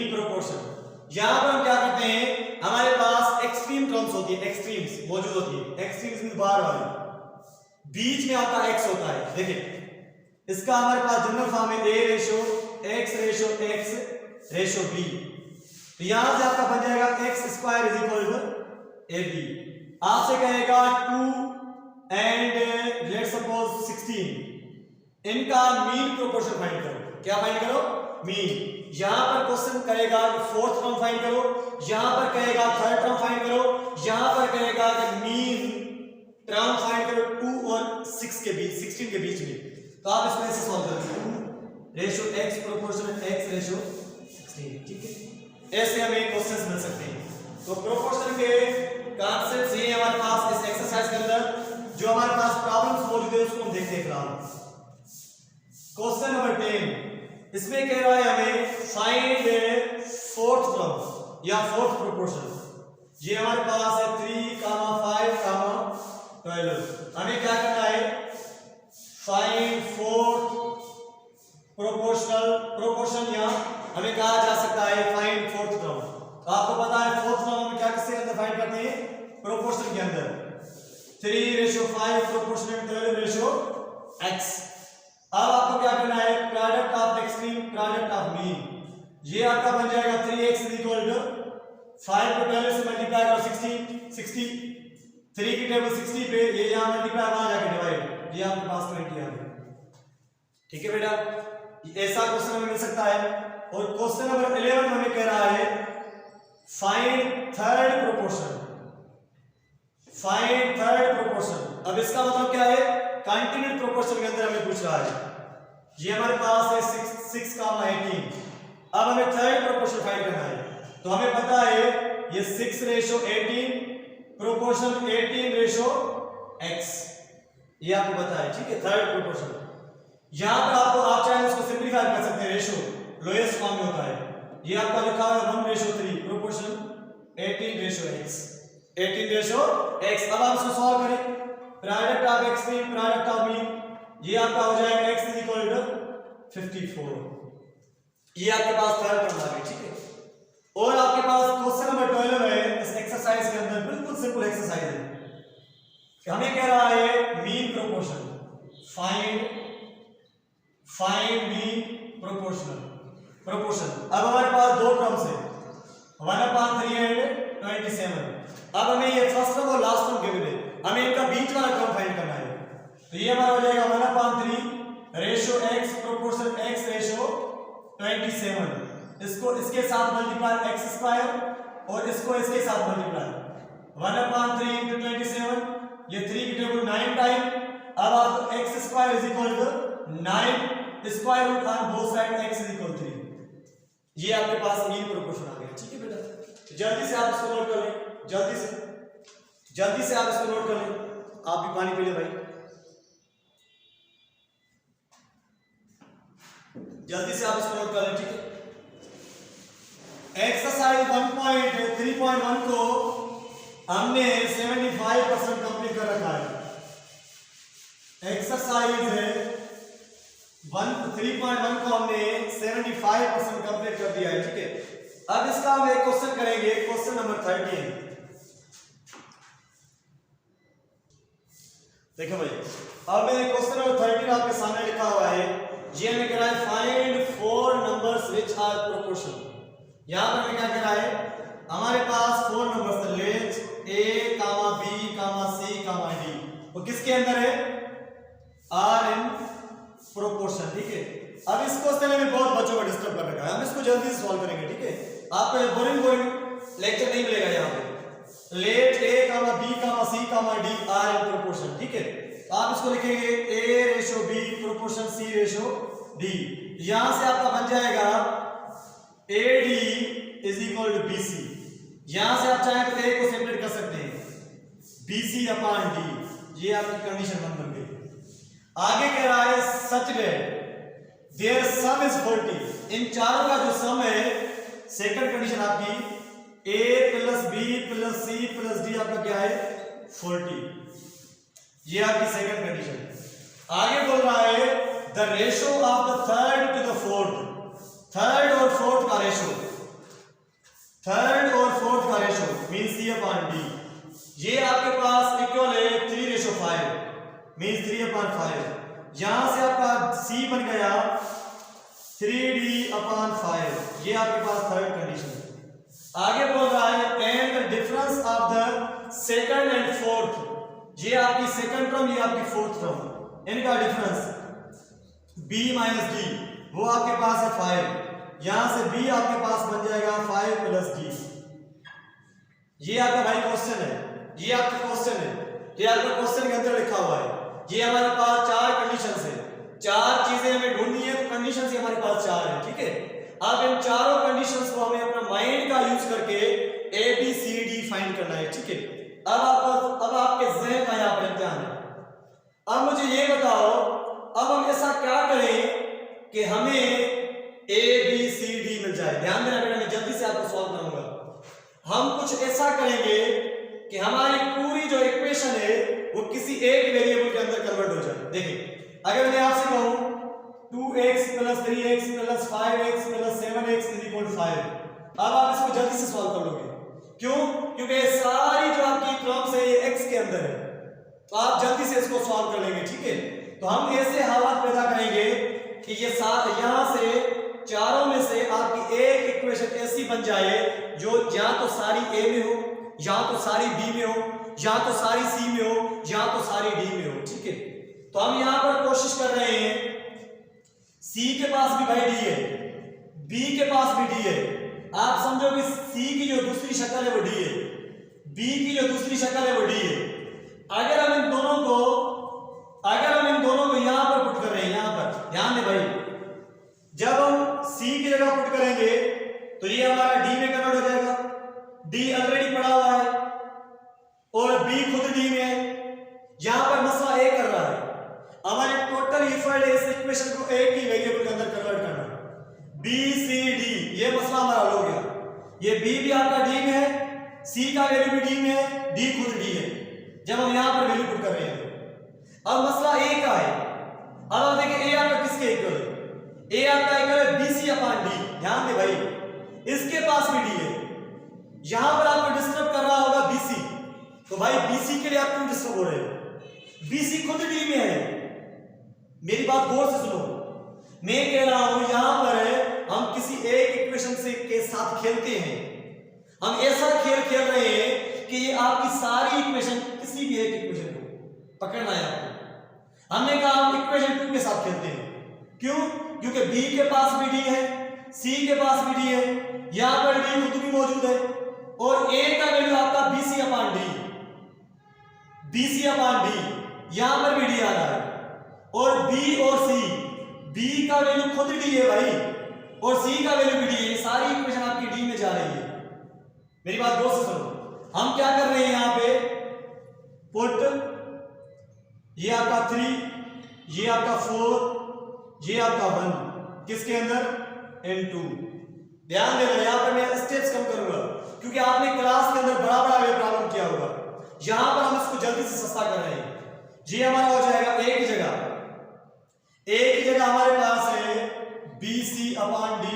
प्रोपोर्शन। यहां पर हम क्या करते हैं, हमारे पास एक्सट्रीम टर्म्स होती है, एक्सट्रीम्स मौजूद होती है, एक्सट्रीम्स मींस बाहर वाली, बीच में आपका x होता है। देखिए इसका हमारे पास जनरल फॉर्म है A ratio x ratio B, तो यहां से आपका बन जाएगा x square is equal to AB। आपसे कहेगा 2 एंड लेट्स सपोज 16, इनका मीन प्रोपोर्शन फाइंड करो। क्या फाइंड करो, मीन। यहां पर क्वेश्चन करेगा कि फोर्थ टर्म फाइंड करो, यहां पर कहेगा थर्ड टर्म फाइंड करो, यहां पर कहेगा कि मीन टर्म फाइंड करो 2 और 6 के बीच, 16 के बीच में। तो आप इसको ऐसे सॉल्व करेंगे, 2 ratio x proportion x ratio 16, ठीक है। ऐसे हमें क्वेश्चंस मिल सकते हैं। तो प्रोपोर्शन के कॉन्सेप्ट्स ये हमारे पास इस एक्सरसाइज के अंदर जो हमारे पास प्रॉब्लम्स मौजूद है उसको हम देखते हैं फिलहाल। क्वेश्चन नंबर 10, इसमें कह रहा है हमें फाइंड फोर्थ टर्म या फोर्थ प्रोपोर्शन। ये हमारे पास है 3, 5, 12। हमें क्या करना है, फाइंड फोर्थ प्रोपोर्शन, या हमें कहा जा सकता है फाइंड फोर्थ टर्म। तो आपको पता है फोर्थ टर्म हम क्या किसके अंदर फाइंड करते हैं, प्रोपोर्शन के अंदर। 3:5 प्रोपोर्शन 12 रेशियो x। अब आपको क्या करना है, product of extreme, product of mean. ये आपका बन जाएगा 3x इज इक्वल टू 5 को 12 से मल्टीप्लाई करो 60, 3 की टेबल 60 पे, ये यहां मल्टीप्लाई वहां जाके डिवाइड, ये आपके पास 20 आ गया, ठीक है बेटा। ऐसा क्वेश्चन हमें मिल सकता है। और क्वेश्चन नंबर 11 हमें कह रहा है फाइंड थर्ड प्रोपोर्शन। अब इसका मतलब क्या है, कंटिन्यूड प्रोपोर्शन के अंदर हमें पूछ रहा है, ये हमारे पास है 6 कामा 18। अब हमें थर्ड प्रोपोर्शन फाइंड करना है, तो हमें पता है ये 6:18 प्रोपोर्शन 18:x, ये आपको पता है, ठीक है। थर्ड प्रोपोर्शन यहां पर आपको आप चाहे इसको सिंपलीफाई कर सकते हैं, रेशो लोएस्ट फॉर्म में होता है, ये आपका लिखा हुआ है 1:3 प्रोपोर्शन 18:x, 18:x। अब आप इसको सॉल्व करें, product of x mean product of mean, ये आपका हो जाएगा x इज इक्वल टू 54, ये आपके पास थर्ड टर्म आ गई, ठीक है। और आपके पास क्वेश्चन नंबर 12 है इस एक्सरसाइज के अंदर, बिल्कुल सिंपल एक्सरसाइज है, हमें कह रहा है mean proportion, find mean proportion. अब हमारे पास दो टर्म्स है 1/3 एंड 27। अब हमें ये फर्स्ट टर्म और लास्ट टर्म गिवन है, हमें इनका बीच वाला टर्म फाइंड करना है, तो ये हमारा हो जाएगा 1/3 ratio x proportion x ratio 27, इसको इसके साथ मल्टीप्लाई x स्क्वायर और इसको इसके साथ मल्टीप्लाई 1/3 into 27, ये 3 की टेबल 9 टाइम। अब आप x square is equal to 9 square root on both side x is equal 3, ये आपके पास मीन प्रोपोर्शन आ गया, ठीक है बेटा। जल्दी से आप इसको नोट कर लें, जल्दी से आप इसको नोट कर लें, आप भी पानी पी ले भाई, जल्दी से आप इसको नोट कर लें, ठीक है। एक्सरसाइज 1.3.1 को हमने 75% कंप्लीट कर रखा है। एक्सरसाइज 3.1 को हमने 75% कंप्लीट कर दिया है, ठीक है। अब इसका हम एक क्वेश्चन करेंगे, क्वेश्चन नंबर 13। देखो भाई, अब मैंने क्वेश्चन नंबर 13 आपके सामने लिखा हुआ है, ये हमें कह रहा है find 4 numbers which are proportional. यहां पर हमें क्या कह रहा है, हमारे पास 4 numbers let a, b, c, d, वो किसके अंदर है, आर इन प्रोपोर्शन, ठीक है। अब इस क्वेश्चन में बहुत बच्चों को डिस्टर्ब कर रखा है, हम इसको जल्दी से सॉल्व करेंगे, ठीक है। आपको बोरिंग लेक्चर नहीं मिलेगा यहाँ पे। Let a, b, c, d are in proportion, ठीक है। तो आप इसको लिखेंगे a:b प्रोपोर्शन c:d, यहां से आपका बन जाएगा AD is equal to BC, यहां से आप चाहें तो A को सेपरेट कर सकते हैं, BC/D, ये आपकी कंडीशन बन गई। आगे कह रहा है such that their sum is 40, इन चारों का जो सम है, सेकंड कंडीशन आपकी A + B + C + D आपका क्या है 40, ये आपकी सेकंड कंडीशन। आगे बोल रहा है the ratio of the third to the fourth, थर्ड और फोर्थ का रेशो, मीन C/D, ये आपके पास इक्वल है 3:5, मीन 3/5। यहां से आपका C बन गया 3D/5, ये आपके पास थर्ड कंडीशन। आगे बोल रहा है and the difference of the second and fourth, ये आपकी सेकंड टर्म, ये आपकी फोर्थ टर्म, इनका डिफरेंस B - D, वो आपके पास है 5, यहां से B आपके पास बन जाएगा 5 + D, ये आपका भाई क्वेश्चन है, ये आपका क्वेश्चन है, ये आपका क्वेश्चन के अंदर लिखा हुआ है। ये हमारे पास 4 कंडीशंस है, 4 चीजें हमें ढूंढनी है, तो कंडीशंस ही हमारे पास 4 है, ठीक है। अब इन चारों कंडीशंस को हमें अपना माइंड का यूज करके ABCD फाइंड करना है, ठीक है। अब आपके ज़हन का यहाँ पर इम्तिहान है। अब मुझे ये बताओ, अब हम ऐसा क्या करें कि हमें ABCD मिल जाए। ध्यान देना बेटा, मैं जल्दी से आपको सॉल्व करूंगा। हम कुछ ऐसा करेंगे कि हमारी पूरी जो इक्वेशन है वो किसी एक वेरिएबल के अंदर कन्वर्ट हो जाए। देखिए, अगर मैं आपसे कहूं 2x + 3x + 5x + 7x = 5, अब आप इसको जल्दी से सॉल्व कर लोगे। क्यों? क्योंकि सारी जो आपकी टर्म्स है ये x के अंदर है, तो आप जल्दी से इसको सॉल्व कर लेंगे, ठीक है। तो हम ऐसे हालात पैदा करेंगे कि ये यहां से चारों में से आपकी एक इक्वेशन ऐसी बन जाए जो या तो सारी A में हो, या तो सारी B में हो, या तो सारी C में हो, या तो सारी D में हो, ठीक है। तो हम यहां पर कोशिश कर रहे हैं, C के पास भी भाई D है, B के पास भी D है, आप समझो कि C की जो दूसरी शक्ल है वो D है, B की जो दूसरी शक्ल है वो D है। अगर हम इन दोनों को अगर हम इन दोनों को यहां पर पुट कर रहे हैं, यहां पर ध्यान दे भाई, जब हम सी की जगह पुट करेंगे तो ये हमारा डी में कन्वर्ट हो जाएगा, डी ऑलरेडी पड़ा हुआ है और बी खुद डी में है। यहां पर मसला ए कर रहा है, हमारे टोटल इफर्ट है इस इक्वेशन को ए की वेरिएबल के अंदर कन्वर्ट करना, बी सी डी, ये मसला हमारा हल हो गया। ये बी भी आपका डी में है, सी का वैल्यू भी डी में है, डी खुद डी है, जब हम यहां पर वैल्यू पुट कर रहे हैं। अब मसला ए का है, अब आप देखिए ए आपका किसके इक्वल है, ए आपका इक्वल है बीसी अपॉन डी। ध्यान दे भाई, इसके पास भी डी है, यहां पर आपको डिस्टर्ब कर रहा होगा बीसी, तो भाई बीसी के लिए आप क्यों डिस्टर्ब हो रहे हो, बीसी खुद डी में है। मेरी बात गौर से सुनो, मैं कह रहा हूं यहां पर हम किसी एक इक्वेशन से के साथ खेलते हैं, हम ऐसा खेल खेल रहे हैं कि ये आपकी सारी इक्वेशन, किसी भी एक इक्वेशन को पकड़ना है आपको। हमने कहा हम इक्वेशन 2 के साथ खेलते हैं, क्यों? क्योंकि बी के पास भी डी है, सी के पास भी डी है, यहां पर डी खुद भी मौजूद है और ए का वैल्यू आपका BC upon D, BC upon D, यहां पर भी डी आ रहा है और बी और सी, बी का वैल्यू खुद डी है भाई और सी का वैल्यू भी डी है, सारी इक्वेशन आपकी डी में जा रही है। मेरी बात गौर से सुनो, हम क्या कर रहे हैं यहां पे, पुट ये आपका 3, ये आपका 4, ये आपका 1 किसके अंदर, n2। ध्यान देना, यहां पर मैं स्टेप्स कम करूंगा क्योंकि आपने क्लास के अंदर बड़ा बड़ा प्रॉब्लम किया होगा, यहां पर हम इसको जल्दी से सस्ता कर रहे हैं। जी हमारा हो जाएगा ए की जगह, ए की जगह हमारे पास है b c upon d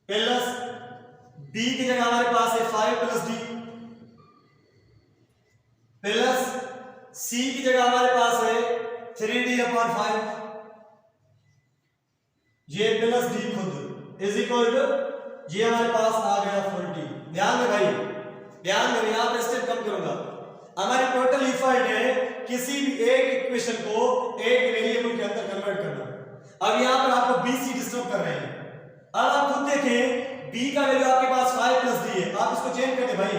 plus b की जगह हमारे पास है 5 प्लस डी प्लस सी की जगह हमारे पास है 3d अपॉन 5, ये प्लस डी खुद इज इक्वल टू, ये हमारे पास आ गया 4d। ध्यान दे भाई, ध्यान दे, यहां पे स्टेप कम करूंगा। हमारी टोटल इफर्ट है किसी भी एक इक्वेशन को एक वेरिएबल के अंदर कन्वर्ट करना। अब यहां पर आपको बी सी डिस्टर्ब कर रहे हैं, अब आप खुद देखें बी का वैल्यू आपके पास 5 प्लस डी है, आप इसको चेंज कर दे भाई,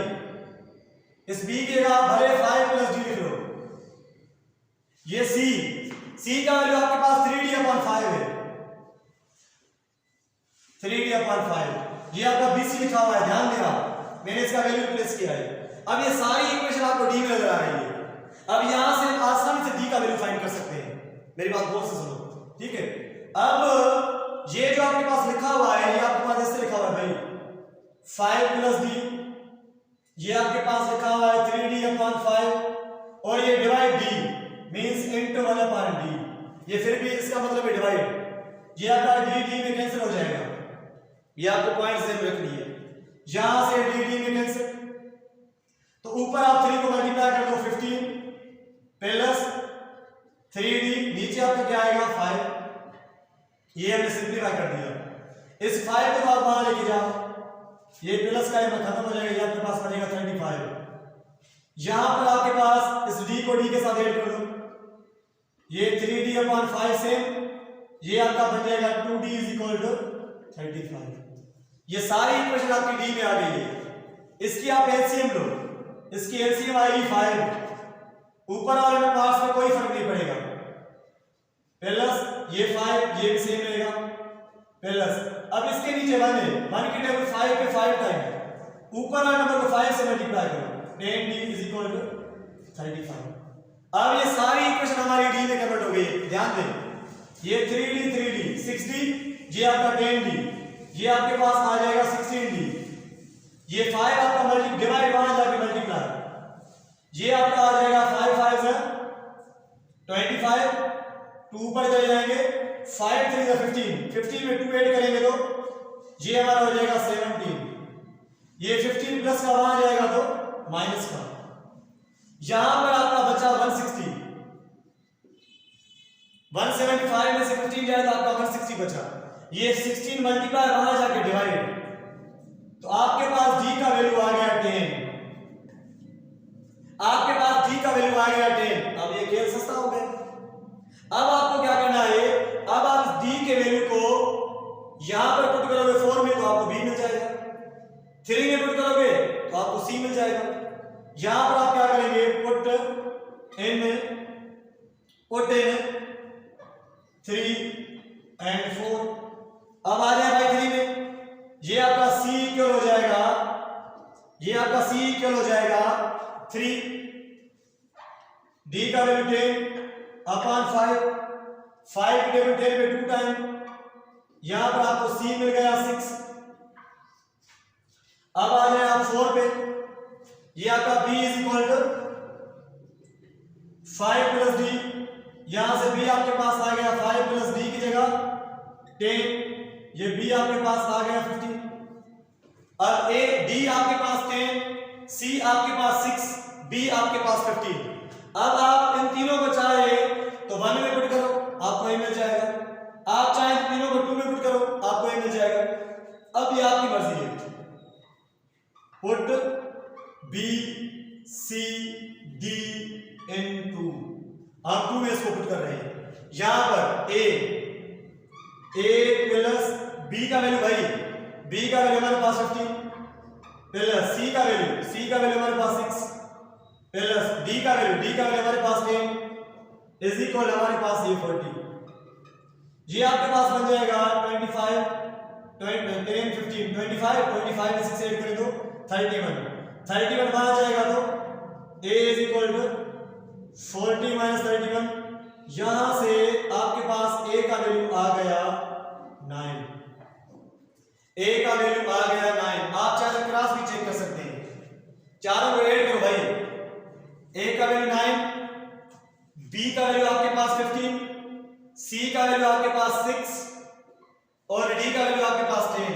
इस बी की जगह भले 5 प्लस डी लिख लो, ये सी का वैल्यू आपके पास 3d अपॉन 5 है, 3d अपॉन 5, ये आपका bc लिखा हुआ है, ध्यान देना मैंने इसका वैल्यू रिप्लेस किया है। अब ये सारी इक्वेशन आपको डी में नजर आ रही है, अब यहां से हम आसानी से डी का वैल्यू फाइंड कर सकते हैं। मेरी बात गौर से सुनो, ठीक है? अब ये जो आपके पास लिखा हुआ है, ये आपके पास ऐसे लिखा हुआ है भाई 5 प्लस डी, ये आपके पास लिखा हुआ है 3d अपॉन 5 और ये divide D means into 1 upon D, ये फिर भी इसका मतलब है डिवाइड, ये आपका डी में कैंसिल हो जाएगा, ये आपको पॉइंट ध्यान रखनी है, यहां से डी में कैंसिल, तो ऊपर आप 3 को मल्टीप्लाई कर दो 15 प्लस 3d, नीचे आपका क्या आएगा 5, ये हमने सिंपलीफाई कर दिया। इस 5 को आप वहां लेके जाओ, ये प्लस का ये खत्म हो जाएगा, ये आपके पास बचेगा 35। यहां पर आपके पास इस d को d के साथ ऐड कर दो, ये 3d अपॉन 5 से ये आपका बन जाएगा 2d इज इक्वल टू 35। ये सारी इक्वेशन आपकी डी में आ गई है, इसकी आप एलसीएम लो, इसकी एलसीएम आएगी 5, ऊपर वाले में पार्ट्स में कोई फर्क नहीं पड़ेगा, प्लस ये 5 ये भी सेम रहेगा प्लस, अब इसके नीचे 1 है, 1 की टेबल 5 पे 5 टाइम, ऊपर वाले नंबर को 5 से मल्टीप्लाई करो, 10d इज इक्वल टू 35। अब ये सारी इक्वेशन हमारी डी में कन्वर्ट हो गई है, ध्यान दें, ये 3d 6d, ये आपका 10d, ये आपके पास आ जाएगा 16d, ये 5 आपका मल्टी डिवाइड वहां जाके मल्टीप्लाई, ये आपका आ जाएगा 5 5 से 25, 2 ऊपर चले जाएंगे, 5 3 15, 15 में 2 ऐड करेंगे तो ये हमारा हो जाएगा 17, ये 15 प्लस का वहां जाएगा तो माइनस का, यहां पर आपका बचा 160, 175 में से 15 जाए तो आपका 160 बचा, ये 16 मल्टीप्लाई वहां जाके डिवाइड, तो आपके पास d का वैल्यू आ गया 10, आपके पास d का वैल्यू आ गया 10। अब ये खेल सस्ता हो गया। अब आपको क्या करना है, अब आप d के वैल्यू को यहां पर पुट करोगे 4 में तो आपको b मिल जाएगा, 3 में पुट करोगे तो आपको c मिल जाएगा। यहां पर आप क्या करेंगे, put in put in 3 and 4। अब आ जाए भाई 3 में, ये आपका C इक्वल हो जाएगा, ये आपका C इक्वल हो जाएगा 3, D का वैल्यू 10 अपॉन 5, 5 की वैल्यू 10 पे 2 टाइम, यहां पर आपको C मिल गया 6। अब आ जाए आप 4 पे, ये आपका B is equal to 5 plus D, यहां से B आपके पास आ गया 5 प्लस D की जगह 10, ये B आपके पास आ गया 15। अब D आपके पास 10, C आपके पास 6, B आपके पास 15। अब आप इन तीनों को चाहे तो 1 में पुट करो, आपको ये मिल जाएगा। आप चाहे तो तीनों को 2 में पुट करो, आपको ये मिल जाएगा। अब ये आपकी मर्जी है, पुट B C D इन 2, हम 2 में इसको पुट कर रहे हैं। यहां पर A प्लस B का वैल्यू भाई, B का वैल्यू हमारे पास 15 प्लस C का वैल्यू हमारे पास 6 प्लस D का वैल्यू हमारे पास 10 इज इक्वल हमारे पास ये 40। ये आपके पास बन जाएगा 25 10 15 25 में 6 ऐड करें तो 31 बाहर जाएगा तो A is equal to 40 minus 31। यहां से आपके पास A का वैल्यू आ गया 9, A का वैल्यू आ गया 9। आप चाहे क्रॉस भी चेक कर सकते हैं, चारों को ऐड करो भाई। A का वैल्यू 9, B का वैल्यू आपके पास 15, C का वैल्यू आपके पास 6 और D का वैल्यू आपके पास 10।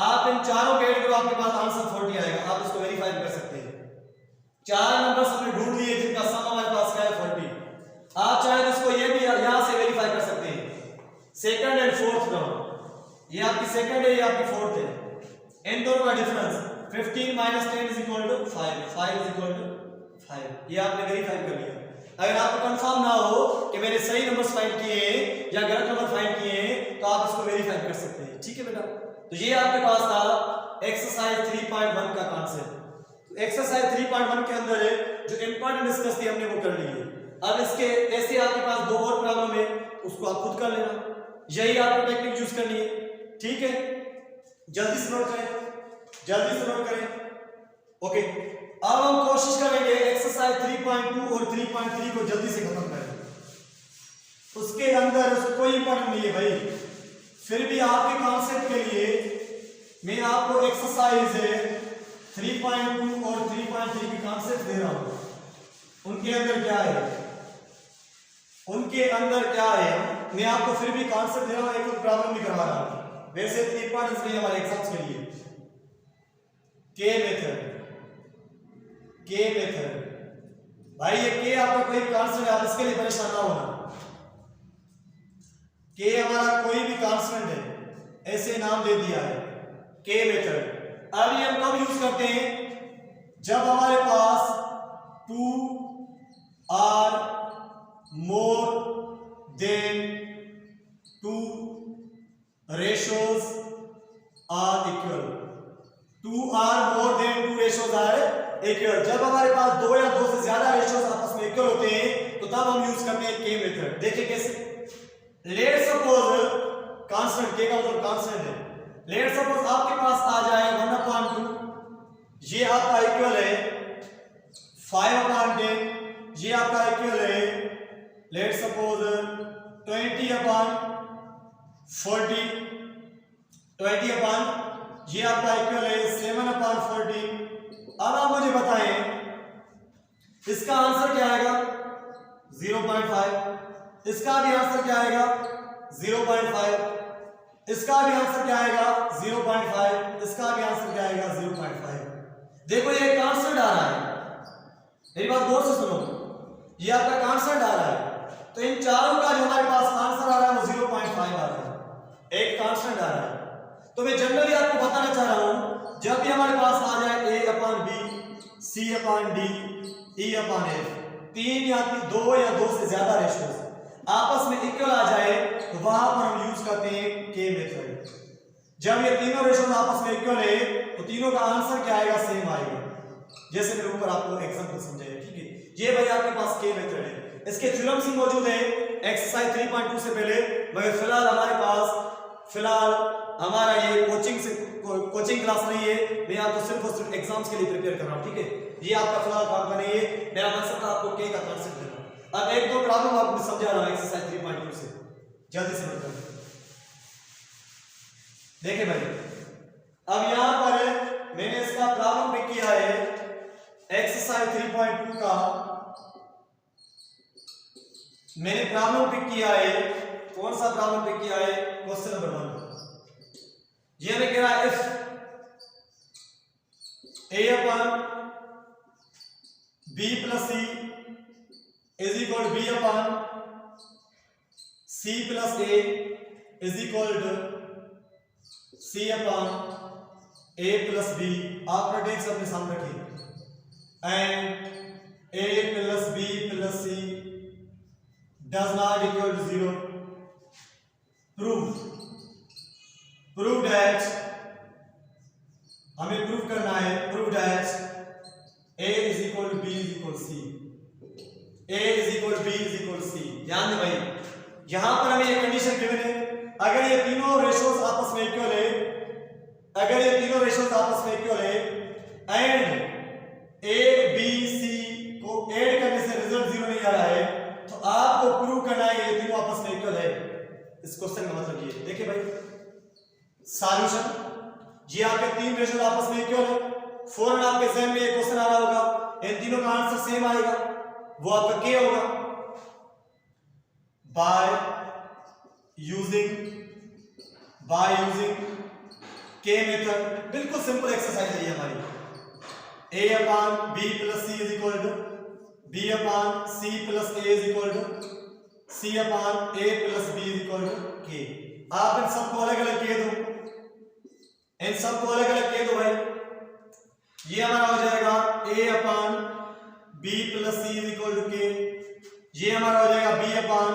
आप इन चारों को ऐड करो, आपके पास आंसर 40 आएगा। आप इसको वेरीफाई कर सकते हैं। 4 नंबर्स हमने ढूंढ लिए जिनका सम हमारे पास क्या है 40। आप चाहे तो इसको ये भी यहां से वेरीफाई कर सकते हैं। सेकंड एंड फोर्थ टर्म, ये आपकी सेकंड है, ये आपकी फोर्थ है। इन दोनों का difference 15 minus 10 is equal to 5 is equal to 5। ये आपने वेरीफाई कर लिया। अगर आपको कंफर्म ना हो कि मैंने सही नंबर्स फाइंड किए हैं या गलत नंबर फाइंड किए हैं तो आप इसको वेरीफाई कर सकते हैं। ठीक है बेटा, तो ये आपके पास था एक्सरसाइज 3.1 का कॉन्सेप्ट। तो एक्सरसाइज 3.1 के अंदर जो इंपॉर्टेंट डिस्कस थी हमने वो कर ली है। अब इसके ऐसे आपके पास 2 और प्रॉब्लम है, उसको आप खुद कर लेना। यही आपको टेक्निक यूज करनी है। ठीक है, जल्दी से नोट करें। ओके, अब हम कोशिश करेंगे एक्सरसाइज 3.2 और 3.3 को जल्दी से खत्म करें। उसके अंदर कोई इंपॉर्टेंट नहीं है भाई, फिर भी आपके कॉन्सेप्ट के लिए मैं आपको एक्सरसाइज 3.2 और 3.3 की कॉन्सेप्ट दे रहा हूं। उनके अंदर क्या है मैं आपको फिर भी कॉन्सेप्ट दे रहा हूं, एक प्रॉब्लम भी करवा रहा हूं। वैसे इतनी इंपॉर्टेंस नहीं हमारे एग्जाम्स के लिए। के मेथड भाई, ये के आपका कोई कांस्टेंट है, आप इसके लिए परेशान ना होना। के हमारा कोई भी कांस्टेंट है, ऐसे नाम दे दिया है के मेथड। अब ये हम कब यूज करते हैं? जब हमारे पास 2 or more than 2 ratios are equal। 2 are more than 2 ratios are equal। जब हमारे पास 2 या 2 से ज्यादा रेशियोज आपस में इक्वल होते हैं तो तब हम यूज करते हैं के मेथड। देखिए कैसे। लेट्स सपोज कांस्टेंट, के का मतलब कांस्टेंट है। लेट्स सपोज आपके पास आ जाए 1/2, ये आपका इक्वल है 5/10, ये आपका इक्वल है लेट्स सपोज 20/40, 20/, ये आपका इक्वल है 7/14। अब आप मुझे बताएं इसका आंसर क्या आएगा? 0.5। इसका भी आंसर क्या आएगा? 0.5। इसका भी आंसर क्या आएगा? 0.5। इसका भी आंसर क्या आएगा? 0.5। देखो ये कांस्टेंट आ रहा है, मेरी बात गौर से सुनो, ये आपका कांस्टेंट आ रहा है, तो इन चारों का जो हमारे पास आंसर आ रहा है वो 0.5 आ रहा है, एक कांस्टेंट आ रहा है। तो मैं जनरली आपको बताना चाह रहा हूं, जब भी हमारे पास आ जाए A/B, C/D, E/F, 3 या 2 या 2 से ज्यादा रेशियोज आपस में इक्वल आ जाए तो वहां पर हम यूज करते हैं के मेथड। जब ये तीनों रेशियोज आपस में इक्वल है तो तीनों का आंसर क्या आएगा? सेम आएगा, जैसे मैंने ऊपर आपको एग्जांपल समझाया। ठीक है, ये भाई आपके पास के मेथड है। इसके थ्योरम्स ही मौजूद है एक्सरसाइज 3.2 से पहले, मगर फिलहाल हमारे पास हमारा ये कोचिंग क्लास नहीं है, मैं आपको सिर्फ और सिर्फ एग्जाम्स के लिए प्रिपेयर कर रहा हूँ, ठीक है। ये आपका फिलहाल काम का नहीं है, मेरा मकसद था आपको के का कांसेप्ट देना। अब एक दो प्रॉब्लम आपको समझा रहा हूँ एक्सरसाइज 3.2 से, जल्दी से नोट करें। देखिए भाई, अब यहां पर मैंने इसका प्रॉब्लम पिक किया है एक्सरसाइज 3.2 का, मैंने प्रॉब्लम पिक किया है, कौन सा प्रॉब्लम पिक किया है, क्वेश्चन नंबर 1। ये हमें कह रहा है if a upon b plus c is equal to b upon c plus a is equal to c upon a plus b, आप टेक्स्ट अपने सामने रखिए, and a plus b plus c does not equal to 0, prove that, हमें prove करना है, prove that a is equal to b is equal to c, a is equal to b is equal to c। ध्यान दें भाई, यहां पर हमें ये कंडीशन गिवन है, अगर ये तीनों रेशियोज आपस में इक्वल है, अगर ये तीनों रेशियोज आपस में इक्वल है एंड a b c को ऐड करने से रिजल्ट 0 नहीं आ रहा है, तो आपको प्रूव करना है ये तीनों आपस में इक्वल है। इस क्वेश्चन का मतलब ये देखिए भाई, सॉल्यूशन, ये आपके तीन रेशियो आपस में इक्वल है, फौरन आपके जहन में ये क्वेश्चन आ रहा होगा, इन तीनों का आंसर सेम आएगा, वो आपका के होगा। बाय यूजिंग के मेथड, बिल्कुल सिंपल एक्सरसाइज है ये हमारी। a upon b plus c is equal to b upon c plus a is equal to c upon a plus b is equal to k। आप इन सबको अलग अलग के दो, इन सबको अलग अलग के दो भाई, ये हमारा हो जाएगा a upon b plus c is equal to k, ये हमारा हो जाएगा b upon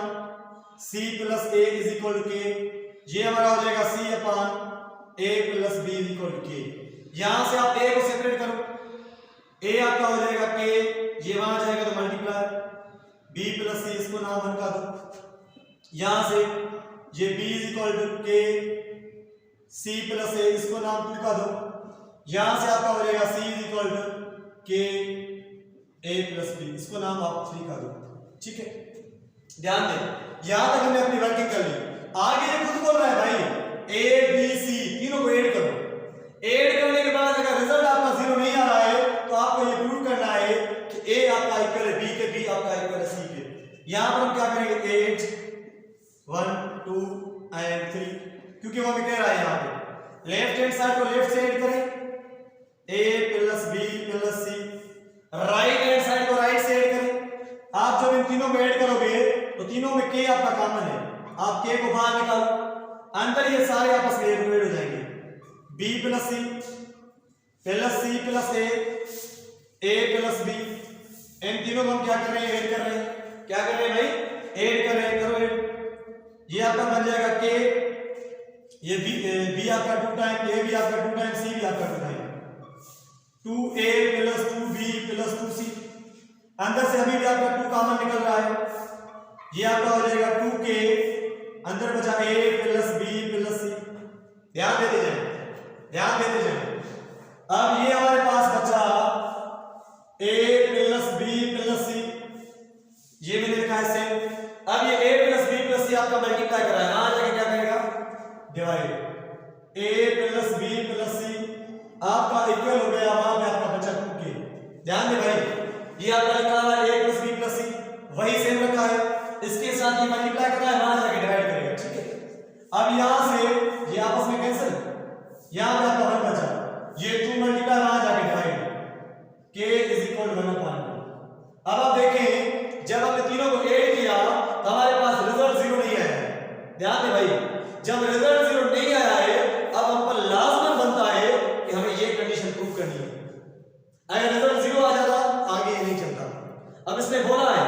c plus a is equal to k, ये हमारा हो जाएगा c upon a plus b is equal to k। यहां से आप a को सेपरेट करो, a आपका हो जाएगा k, ये वहां जाएगा तो मल्टीप्लाई, b plus c इसको नाम 1 का दो, यहां से ये b is equal to k, c plus a इसको नाम 2 का दो, यहां से आपका हो जाएगा c is equal to k a plus b, इसको नाम आप 3 का दो, ठीक है। ध्यान दें, यहां तक हमने अपनी वर्किंग कर ली, आगे ये खुद बोल रहा है भाई a b c तीनों को ऐड करो, ऐड करने के बाद अगर रिजल्ट आपका 0 नहीं आ रहा है तो आपको ये प्रूव करना है कि a आपका इक्वल है b के, b आपका इक्वल है c के। यहां पर हम क्या करेंगे 8 1 2 and 3, क्योंकि वो हमें कह रहा है यहां पे लेफ्ट हैंड साइड को लेफ्ट से ऐड करें a plus b plus c, right hand side को राइट से ऐड करें। आप जब इन तीनों को ऐड करोगे तो तीनों में k आपका कॉमन है, आप k को बाहर निकालो, अंदर ये सारे आपस में ऐड हो जाएंगे, b plus c plus a plus b, इन तीनों को हम क्या कर रहे हैं, ऐड कर रहे हैं, क्या कर रहे हैं भाई, ऐड कर रहे हैं, करो ऐड, ये आपका बन जाएगा k, ये b आपका 2 टाइम, a भी आपका 2 टाइम, c भी आपका 2 time, 2a plus 2b plus 2c, अंदर से अभी भी आपका 2 कॉमन निकल रहा है, ये आपका हो जाएगा 2k, अंदर बचा a plus b plus c। ध्यान देते जाए, ध्यान देते जाए, अब ये हमारे पास बचा a plus b plus c, ये मैंने लिखा है सेम। अब ये a plus b plus c आपका मल्टीप्लाई कर रहा है, यहां जाके क्या करेगा, divide, a plus b plus c आपका इक्वल हो गया, वहां पे आपका बचा 2k। ध्यान दे भाई, ये आपका लिखा हुआ है a plus b plus c, वही सेम रखा है, इसके साथ ये मल्टीप्लाई कर रहा है, वहां जाके डिवाइड करेगा, ठीक है। अब यहां से ये आपस में कैंसिल, यहां पे आपका 1 बचा, ये 2 मल्टीप्लाई वहां जाके divide, k is equal to 1 upon 2। अब आप देखें जब हमने तीनों को ऐड किया तो हमारे पास रिजल्ट 0 नहीं आया है। ध्यान दें भाई, जब रिजल्ट 0 नहीं आया है अब हम पर लाजमन बनता है कि हमें ये कंडीशन प्रूव करनी है। अगर रिजल्ट 0 आ जाता आगे ये नहीं चलता। अब इसने बोला है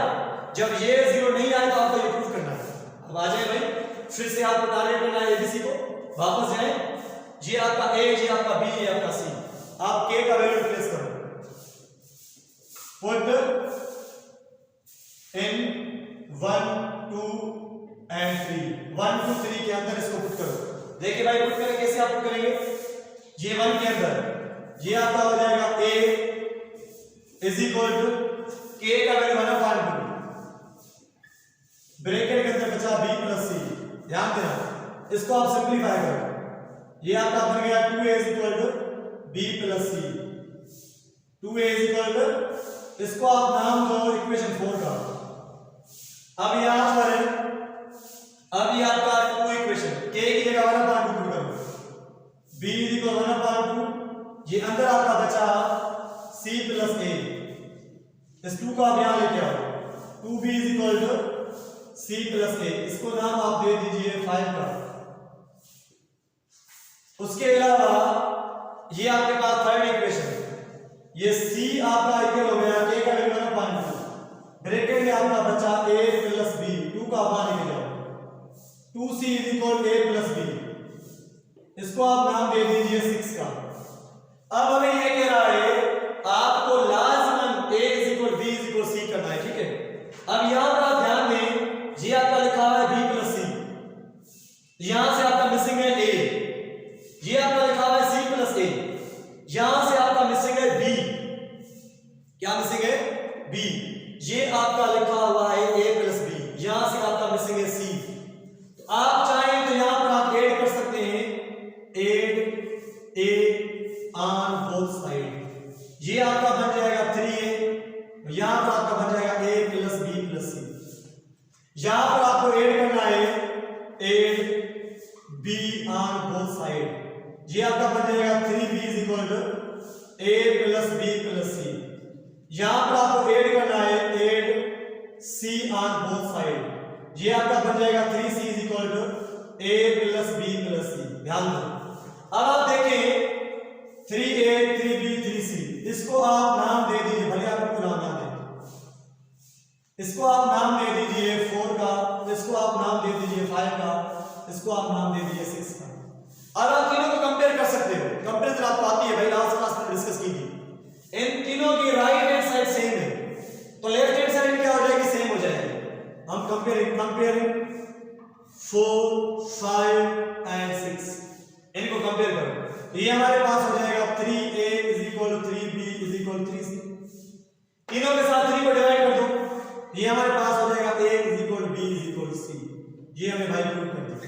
जब ये 0 नहीं आए तो आपको ये प्रूव करना है। अब आ जाए भाई, फिर से आपको टारगेट करना है एबीसी को, वापस जाए, ये आपका ए, ये आपका बी, ये आपका सी, आप के का वैल्यू प्लेस करो, पुट इन 1 2 एंड 3, 1 2 3 के अंदर इसको पुट करो। देखिए भाई पुट करें कैसे आप पुट करेंगे, ये 1 के अंदर ये आपका हो जाएगा a is equal to k का वैल्यू 1/2, ब्रैकेट के अंदर बचा b प्लस c। ध्यान देना, इसको आप सिंपलीफाई करो, ये आपका बन गया 2a is equal to b plus c, 2a is equal to, इसको आप नाम दो इक्वेशन 4 का। अब यहां पर अब ये आपका 2 इक्वेशन k की जगह 1/2 पुट करो, b इज इक्वल 1/2, ये अंदर आपका बचा c प्लस a, इस 2 को आप यहां लेके आओ, 2b is equal to c plus a, इसको नाम आप दे दीजिए 5 का। उसके अलावा ये आपके पास थर्ड इक्वेशन, ये c आपका इक्वल हो गया k का वैल्यू 1/2, ब्रैकेट में आपका बचा a प्लस b, 2 का बाहर लेके जाओ, 2c is equal a plus b, इसको आप नाम दे दीजिए 6 का। अब हमें ये कह रहा है आपको लाजमन a is equal b is equal c करना है, ठीक है। अब यहां पर आप ध्यान दें, ये आपका लिखा हुआ है b प्लस c, यहां से आपका मिसिंग है a, ये आपका लिखा हुआ है c प्लस a, यहां से आपका मिसिंग है b, क्या मिसिंग है b, ये आपका लिखा हुआ है a प्लस b, यहां से आपका मिसिंग है c। तो आप चाहें तो यहां पर आप ऐड कर सकते हैं, add a on both side, ये आपका बन जाएगा 3a, यहां पर आपका बन जाएगा a plus b plus c। यहां पर आपको ऐड करना है add b on both side, ये आपका बन जाएगा 3b is equal to a plus b plus c। यहां पर आपको ऐड करना है add c on both side, ये आपका बन जाएगा 3c is equal to a plus b plus c। ध्यान दो, अब आप देखें 3a 3b 3c, इसको आप नाम दे दीजिए, भले आप इनको नाम ना दें, इसको आप नाम दे दीजिए 4 का, इसको आप नाम दे दीजिए 5 का, इसको आप नाम दे दीजिए 6 का। अब आप तीनों को कंपेयर कर सकते हो, कंपेरिजन आपको आती है भाई, लास्ट क्लास में डिस्कस की थी। इन तीनों की राइट हैंड साइड सेम है, तो लेफ्ट हैंड साइड क्या हो जाएगी, सेम हो जाएगी। हम कंपेयरिंग 4 5 एंड 6, इनको कंपेयर करो, तो ये हमारे पास हो जाएगा 3a is equal to 3b is equal to 3c, तीनों के साथ 3 को डिवाइड कर दो, ये हमारे पास हो जाएगा a is equal to b is equal to c। ये हमें भाई प्रूव कर दिया,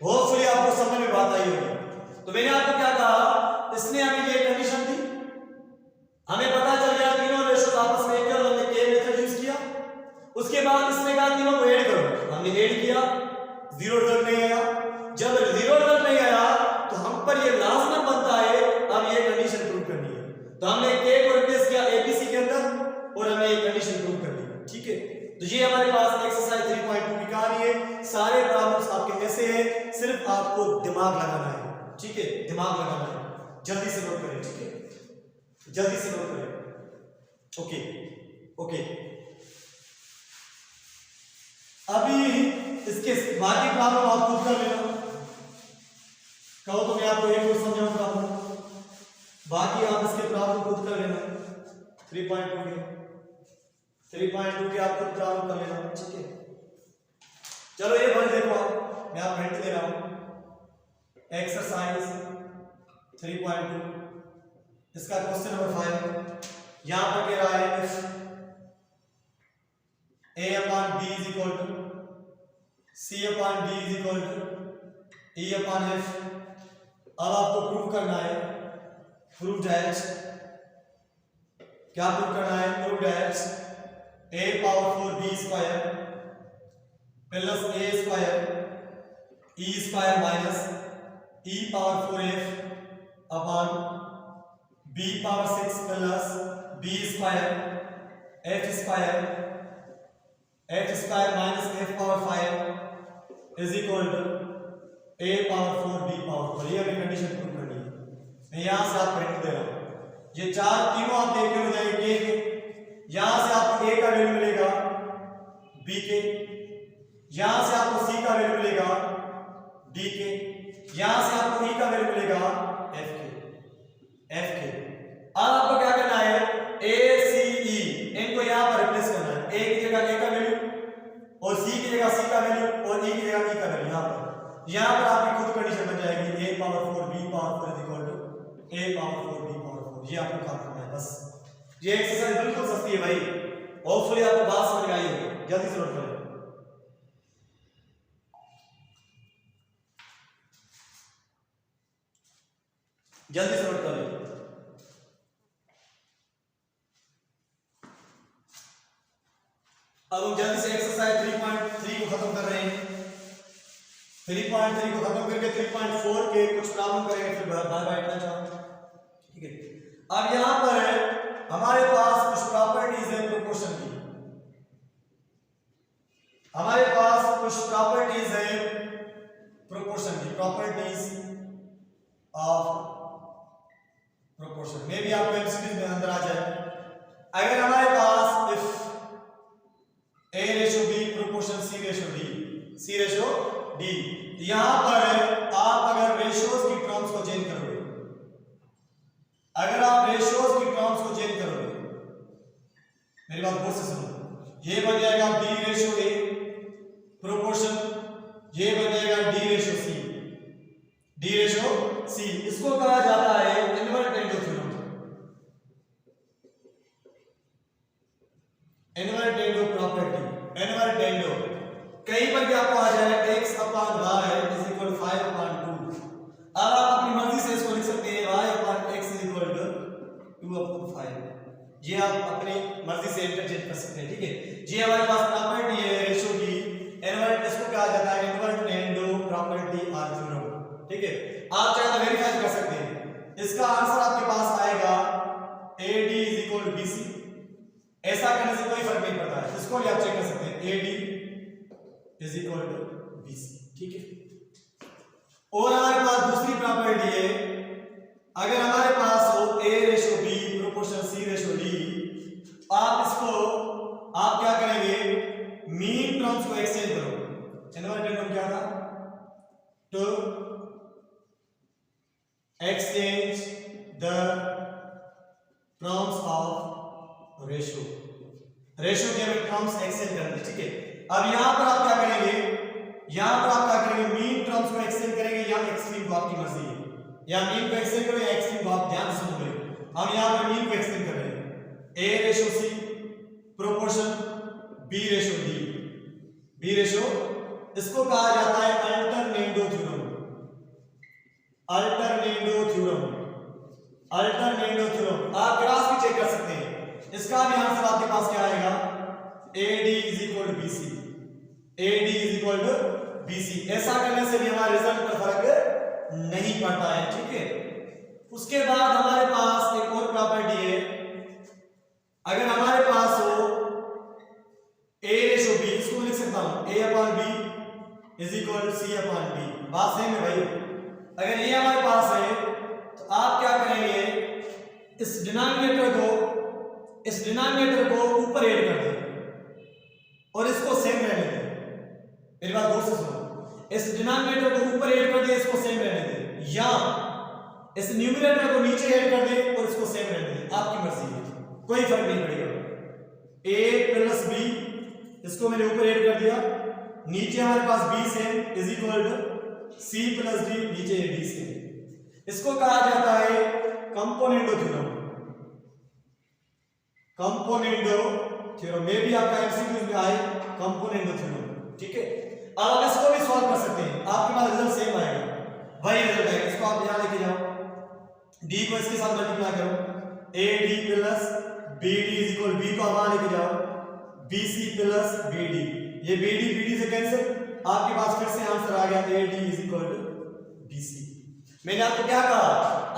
होपफुली आपको समझ में बात आई होगी। तो मैंने आपको क्या कहा, इसने हमें ये कंडीशन दी, हमें पता चल गया तीनों रेशियोज आपस में इक्वल, हमने k मेथड यूज किया, उसके बाद इसने कहा तीनों को ऐड करो, हमने ऐड किया, जीरो रिजल्ट नहीं आया। जब जीरो रिजल्ट नहीं आया तो हम पर ये लाजमन बनता है अब ये कंडीशन प्रूव करनी है, तो हमने k को रिप्लेस किया abc के अंदर और हमें ये कंडीशन प्रूव करनी है, ठीक है। तो ये हमारे पास एक्सरसाइज 3.2 की कहानी है। सारे प्रॉब्लम्स आपके ऐसे हैं, सिर्फ आपको दिमाग लगाना है, ठीक है, दिमाग लगाना है। जल्दी से नोट करें, ठीक है, जल्दी से नोट करें। ओके ओके, अभी इसके बाकी प्रॉब्लम आप खुद कर लेना, कहो तो मैं आपको एक और समझाऊं प्रॉब्लम, बाकी आप इसके प्रॉब्लम खुद कर लेना। 3.2 के आप खुद प्रॉब्लम कर लेना, ठीक है। चलो ये बन देखो, आप मैं आपको हिंट दे रहा हूं, एक्सरसाइज 3.2, इसका क्वेश्चन नंबर 5 यहां पर कह रहा है a upon b is equal to c upon d is equal to e upon f। अब आपको प्रूव करना है, प्रूव दैट, क्या प्रूव करना है, prove that a power 4 b square plus a square e square minus e power 4f upon b power 6 plus b square f square minus f power 5 is equal to a power 4 b power 4। ये हमें condition prove करनी है। मैं यहां से आपको hint दे रहा हूं, ये चार तीनों आप देख के हो जाएंगे k के, यहां से आपको a का वैल्यू मिलेगा b के, यहां से आपको c का वैल्यू मिलेगा d के, यहां से आपको e का वैल्यू मिलेगा f के। अब आपको क्या करना है, a c e इनको यहां पर रिप्लेस करना है, a की जगह a का वैल्यू जगह सी का वैल्यू और ई की जगह ई का वैल्यू यहाँ पर आपकी खुद कंडीशन बन जाएगी a power 4 b power 4 is equal to a power 4 b power 4। ये आपको काम करना है बस। ये एक्सरसाइज बिल्कुल सस्ती है भाई, होपफुली आपको बात समझ आई होगी। जल्दी से नोट करें। जल्दी से नोट कर लो। अब हम जल्दी से एक्सरसाइज 3.3 को खत्म कर रहे हैं। 3.3 को खत्म करके 3.4 के कुछ प्रॉब्लम करेंगे, फिर बाय बाय इतना चाहूंगा, ठीक है। अब यहां पर हमारे पास कुछ प्रॉपर्टीज है प्रोपोर्शन की। हमारे पास कुछ प्रॉपर्टीज है प्रोपोर्शन की, प्रॉपर्टीज ऑफ प्रोपोर्शन में भी आपको एमसीक्यू में अंदर आ जाए। अगर हमारे पास if a ratio b proportion c ratio d, यहां पर आप अगर रेशियोज की टर्म्स को चेंज करोगे, अगर आप रेशियोज की टर्म्स को चेंज करोगे, मेरी बात गौर से सुनो, ये बन जाएगा b रेशो a प्रोपोर्शन, ये बन जाएगा d रेशो c। इसको कहा जाता है इनवर्टेंडो थ्योरम, इनवर्टेंडो प्रॉपर्टी, इनवर्टेंडो। कहीं पर भी आपको आ जाएगा x upon y is equal 5 upon 2। अब आप अपनी मर्जी से इसको लिख सकते हैं y upon x is equal to 2 upon 5। ये आप अपनी मर्जी से इंटरचेंज कर सकते हैं, ठीक है। ये हमारे पास प्रॉपर्टी है रेशियो की, इनवर्ट, इसको कहा जाता है इनवर्टेंडो प्रॉपर्टी और थ्योरम, ठीक है। आप चाहे तो वेरीफाई कर सकते हैं। इसका आंसर आपके पास आएगा AD is equal to BC। ऐसा करने से कोई फर्क नहीं पड़ता है, इसको भी आप चेक कर सकते हैं AD is equal to BC, ठीक है। और हमारे पास दूसरी प्रॉपर्टी है, अगर हमारे पास हो A ratio B proportion C ratio D, आप इसको आप क्या करेंगे, मीन टर्म्स को एक्सचेंज करोगे। इनवर्टेंडो क्या था, to exchange the terms of ratio, ratio के टर्म्स एक्सचेंज करने, ठीक है। अब यहां पर आप क्या करेंगे, यहां पर आप क्या करेंगे, मीन टर्म्स को एक्सचेंज करेंगे या एक्सट्रीम को, आपकी मर्जी है, या मीन को एक्सचेंज करो या एक्सट्रीम को, आप ध्यान से सुनो। हम यहां पर मीन को एक्सचेंज कर रहे हैं, a ratio c proportion b ratio d, b ratio, इसको कहा जाता है अल्टरनेटो थ्योरम, अल्टरनेटो थ्योरम, अल्टरनेटो थ्योरम। आप ग्राफ भी चेक कर सकते हैं, इसका भी आंसर आपके पास क्या आएगा, AD is equal to BC, AD is equal to BC। ऐसा करने से भी हमारे रिजल्ट पर फर्क नहीं पड़ता है, ठीक है। उसके बाद हमारे पास एक और प्रॉपर्टी है, अगर हमारे पास हो A रेशो B, इसको लिख सकता हूं A upon B is equal to C upon D। बात सही है भाई। अगर ये हमारे पास है तो आप क्या करेंगे, इस डिनोमिनेटर को ऊपर ऐड कर दें और इसको सेम रहने दें। मेरी बात गौर से सुनो, इस डिनोमिनेटर को ऊपर ऐड कर दें, इसको सेम रहने दें, या इस न्यूमरेटर को नीचे ऐड कर दें और इसको सेम रहने दें, आपकी मर्जी है, कोई फर्क नहीं पड़ेगा। a प्लस b, इसको मैंने ऊपर ऐड कर दिया, नीचे हमारे पास b same is equal to c plus d, नीचे d सेम। इसको कहा जाता है कंपोनेंटो थ्योरम, कंपोनेंटो थ्योरम में भी आपका एमसीक्यू में आए कंपोनेंटो थ्योरम, ठीक है। अब आप इसको भी सॉल्व कर सकते हैं, आपके पास रिजल्ट सेम आएगा, वही रिजल्ट आएगा। इसको आप यहां लेके जाओ, d को इसके साथ मल्टीप्लाई करो, AD plus BD is equal, b को वहां लेके जाओ, BC प्लस BD, ये BD से कैंसिल, आपके पास फिर से आंसर आ गया AD is equal to BC। मैंने आपको क्या कहा,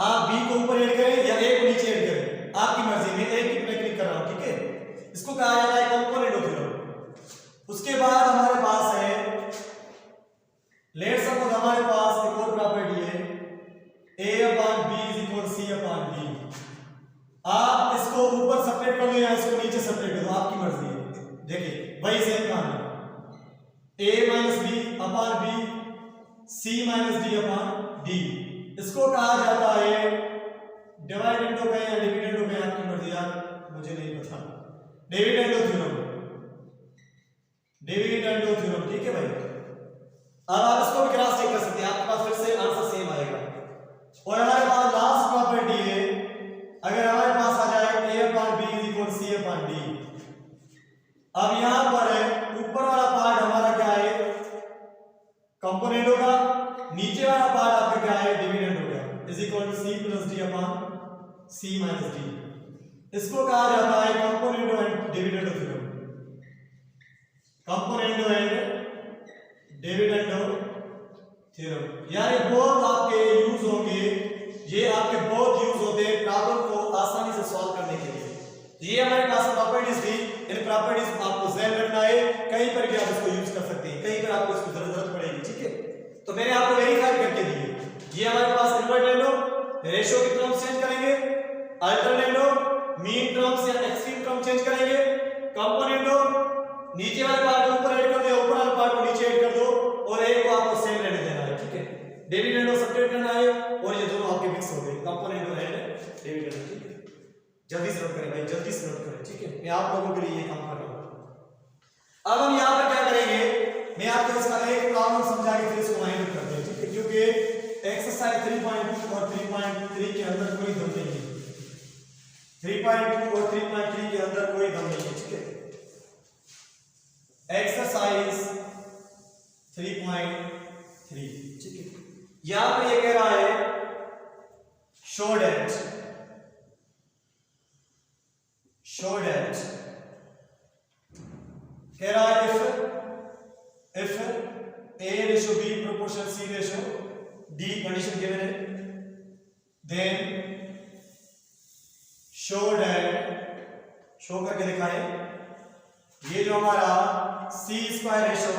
आप b को ऊपर ऐड करें या a को नीचे ऐड करें, आपकी मर्जी, मैं एक की क्लिक कर रहा हूं, ठीक है। इसको कहा जाता है कंपोनेंटो थ्योरम। उसके बाद हमारे पास है, लेट्स सपोज हमारे पास एक और प्रॉपर्टी है a upon b is equal c upon d। आप इसको ऊपर सेपरेट कर दो या इसको नीचे सेपरेट कर दो, आपकी मर्जी है। देखिए वही सेम कहानी, a minus b upon b, c minus d upon d। इसको कहा जाता है डिवाइडेंडो का या डिविडेंडो का, आपकी मर्जी यार, मुझे नहीं पता। डिविडेंडो थ्योरम, डिविडेंडो थ्योरम, ठीक है भाई। अब आप इसको भी क्रॉस चेक कर सकते हैं, आपके पास फिर से आंसर सेम आएगा। और हमारे पास लास्ट प्रॉपर्टी है, अगर हमारे पास आ जाए a upon b is equal c upon d। अब यहां पर ऊपर वाला पार्ट हमारा क्या है, कंपोनेंट होगा, नीचे वाला पार्ट आपका क्या है, डिविडेंड होगा, is equal to c plus d upon c minus d। इसको कहा जाता है component and dividend theorem, component and dividend theorem. यानी बहुत आपके यूज होंगे, ये आपके बहुत यूज होते हैं प्रॉब्लम को आसानी से सॉल्व करने के लिए। ये हमारे पास प्रॉपर्टीज थी, इन प्रॉपर्टीज को आपको ध्यान रखना है, कहीं पर भी आप इसको यूज कर सकते हैं, कहीं पर आपको इसकी जरूरत पड़ेगी, ठीक है। तो मैंने आपको वेरीफाई करके दिए। ये हमारे पास इन्वर्टेड लो, रेशियो की टर्म्स चेंज करेंगे, अल्टरनेट लो, मीन टर्म्स या एक्सट्रीम टर्म चेंज करेंगे, कंपोनेंट लो, नीचे वाले पार्ट को ऊपर ऐड कर दो, ऊपर वाले पार्ट को नीचे ऐड कर दो, और एक को आपको सेम रहने देना है, ठीक है। डिविडेंड सब्ट्रैक्ट करना है, और ये दोनों आपके मिक्स हो गए, कंपोनेंट एंड डिविडेंड, ठीक है। जल्दी से नोट करें भाई, जल्दी से नोट करें, ठीक है। मैं आप लोगों के लिए ये काम कर रहा हूं। अब हम यहां पर क्या करेंगे, मैं आपको इसका एक प्रॉब्लम समझा के फिर इसको माइंड करते हैं, ठीक है, क्योंकि एक्सरसाइज 3.2 और 3.3 के अंदर कोई दम नहीं है, 3.2 और 3.3 के अंदर कोई दम नहीं है, ठीक है। एक्सरसाइज 3.3, ठीक है। यहां पर ये कह रहा है शो दैट कह रहा है if a ratio b proportional c ratio d condition given है, then show करके दिखाए ये जो हमारा c square ratio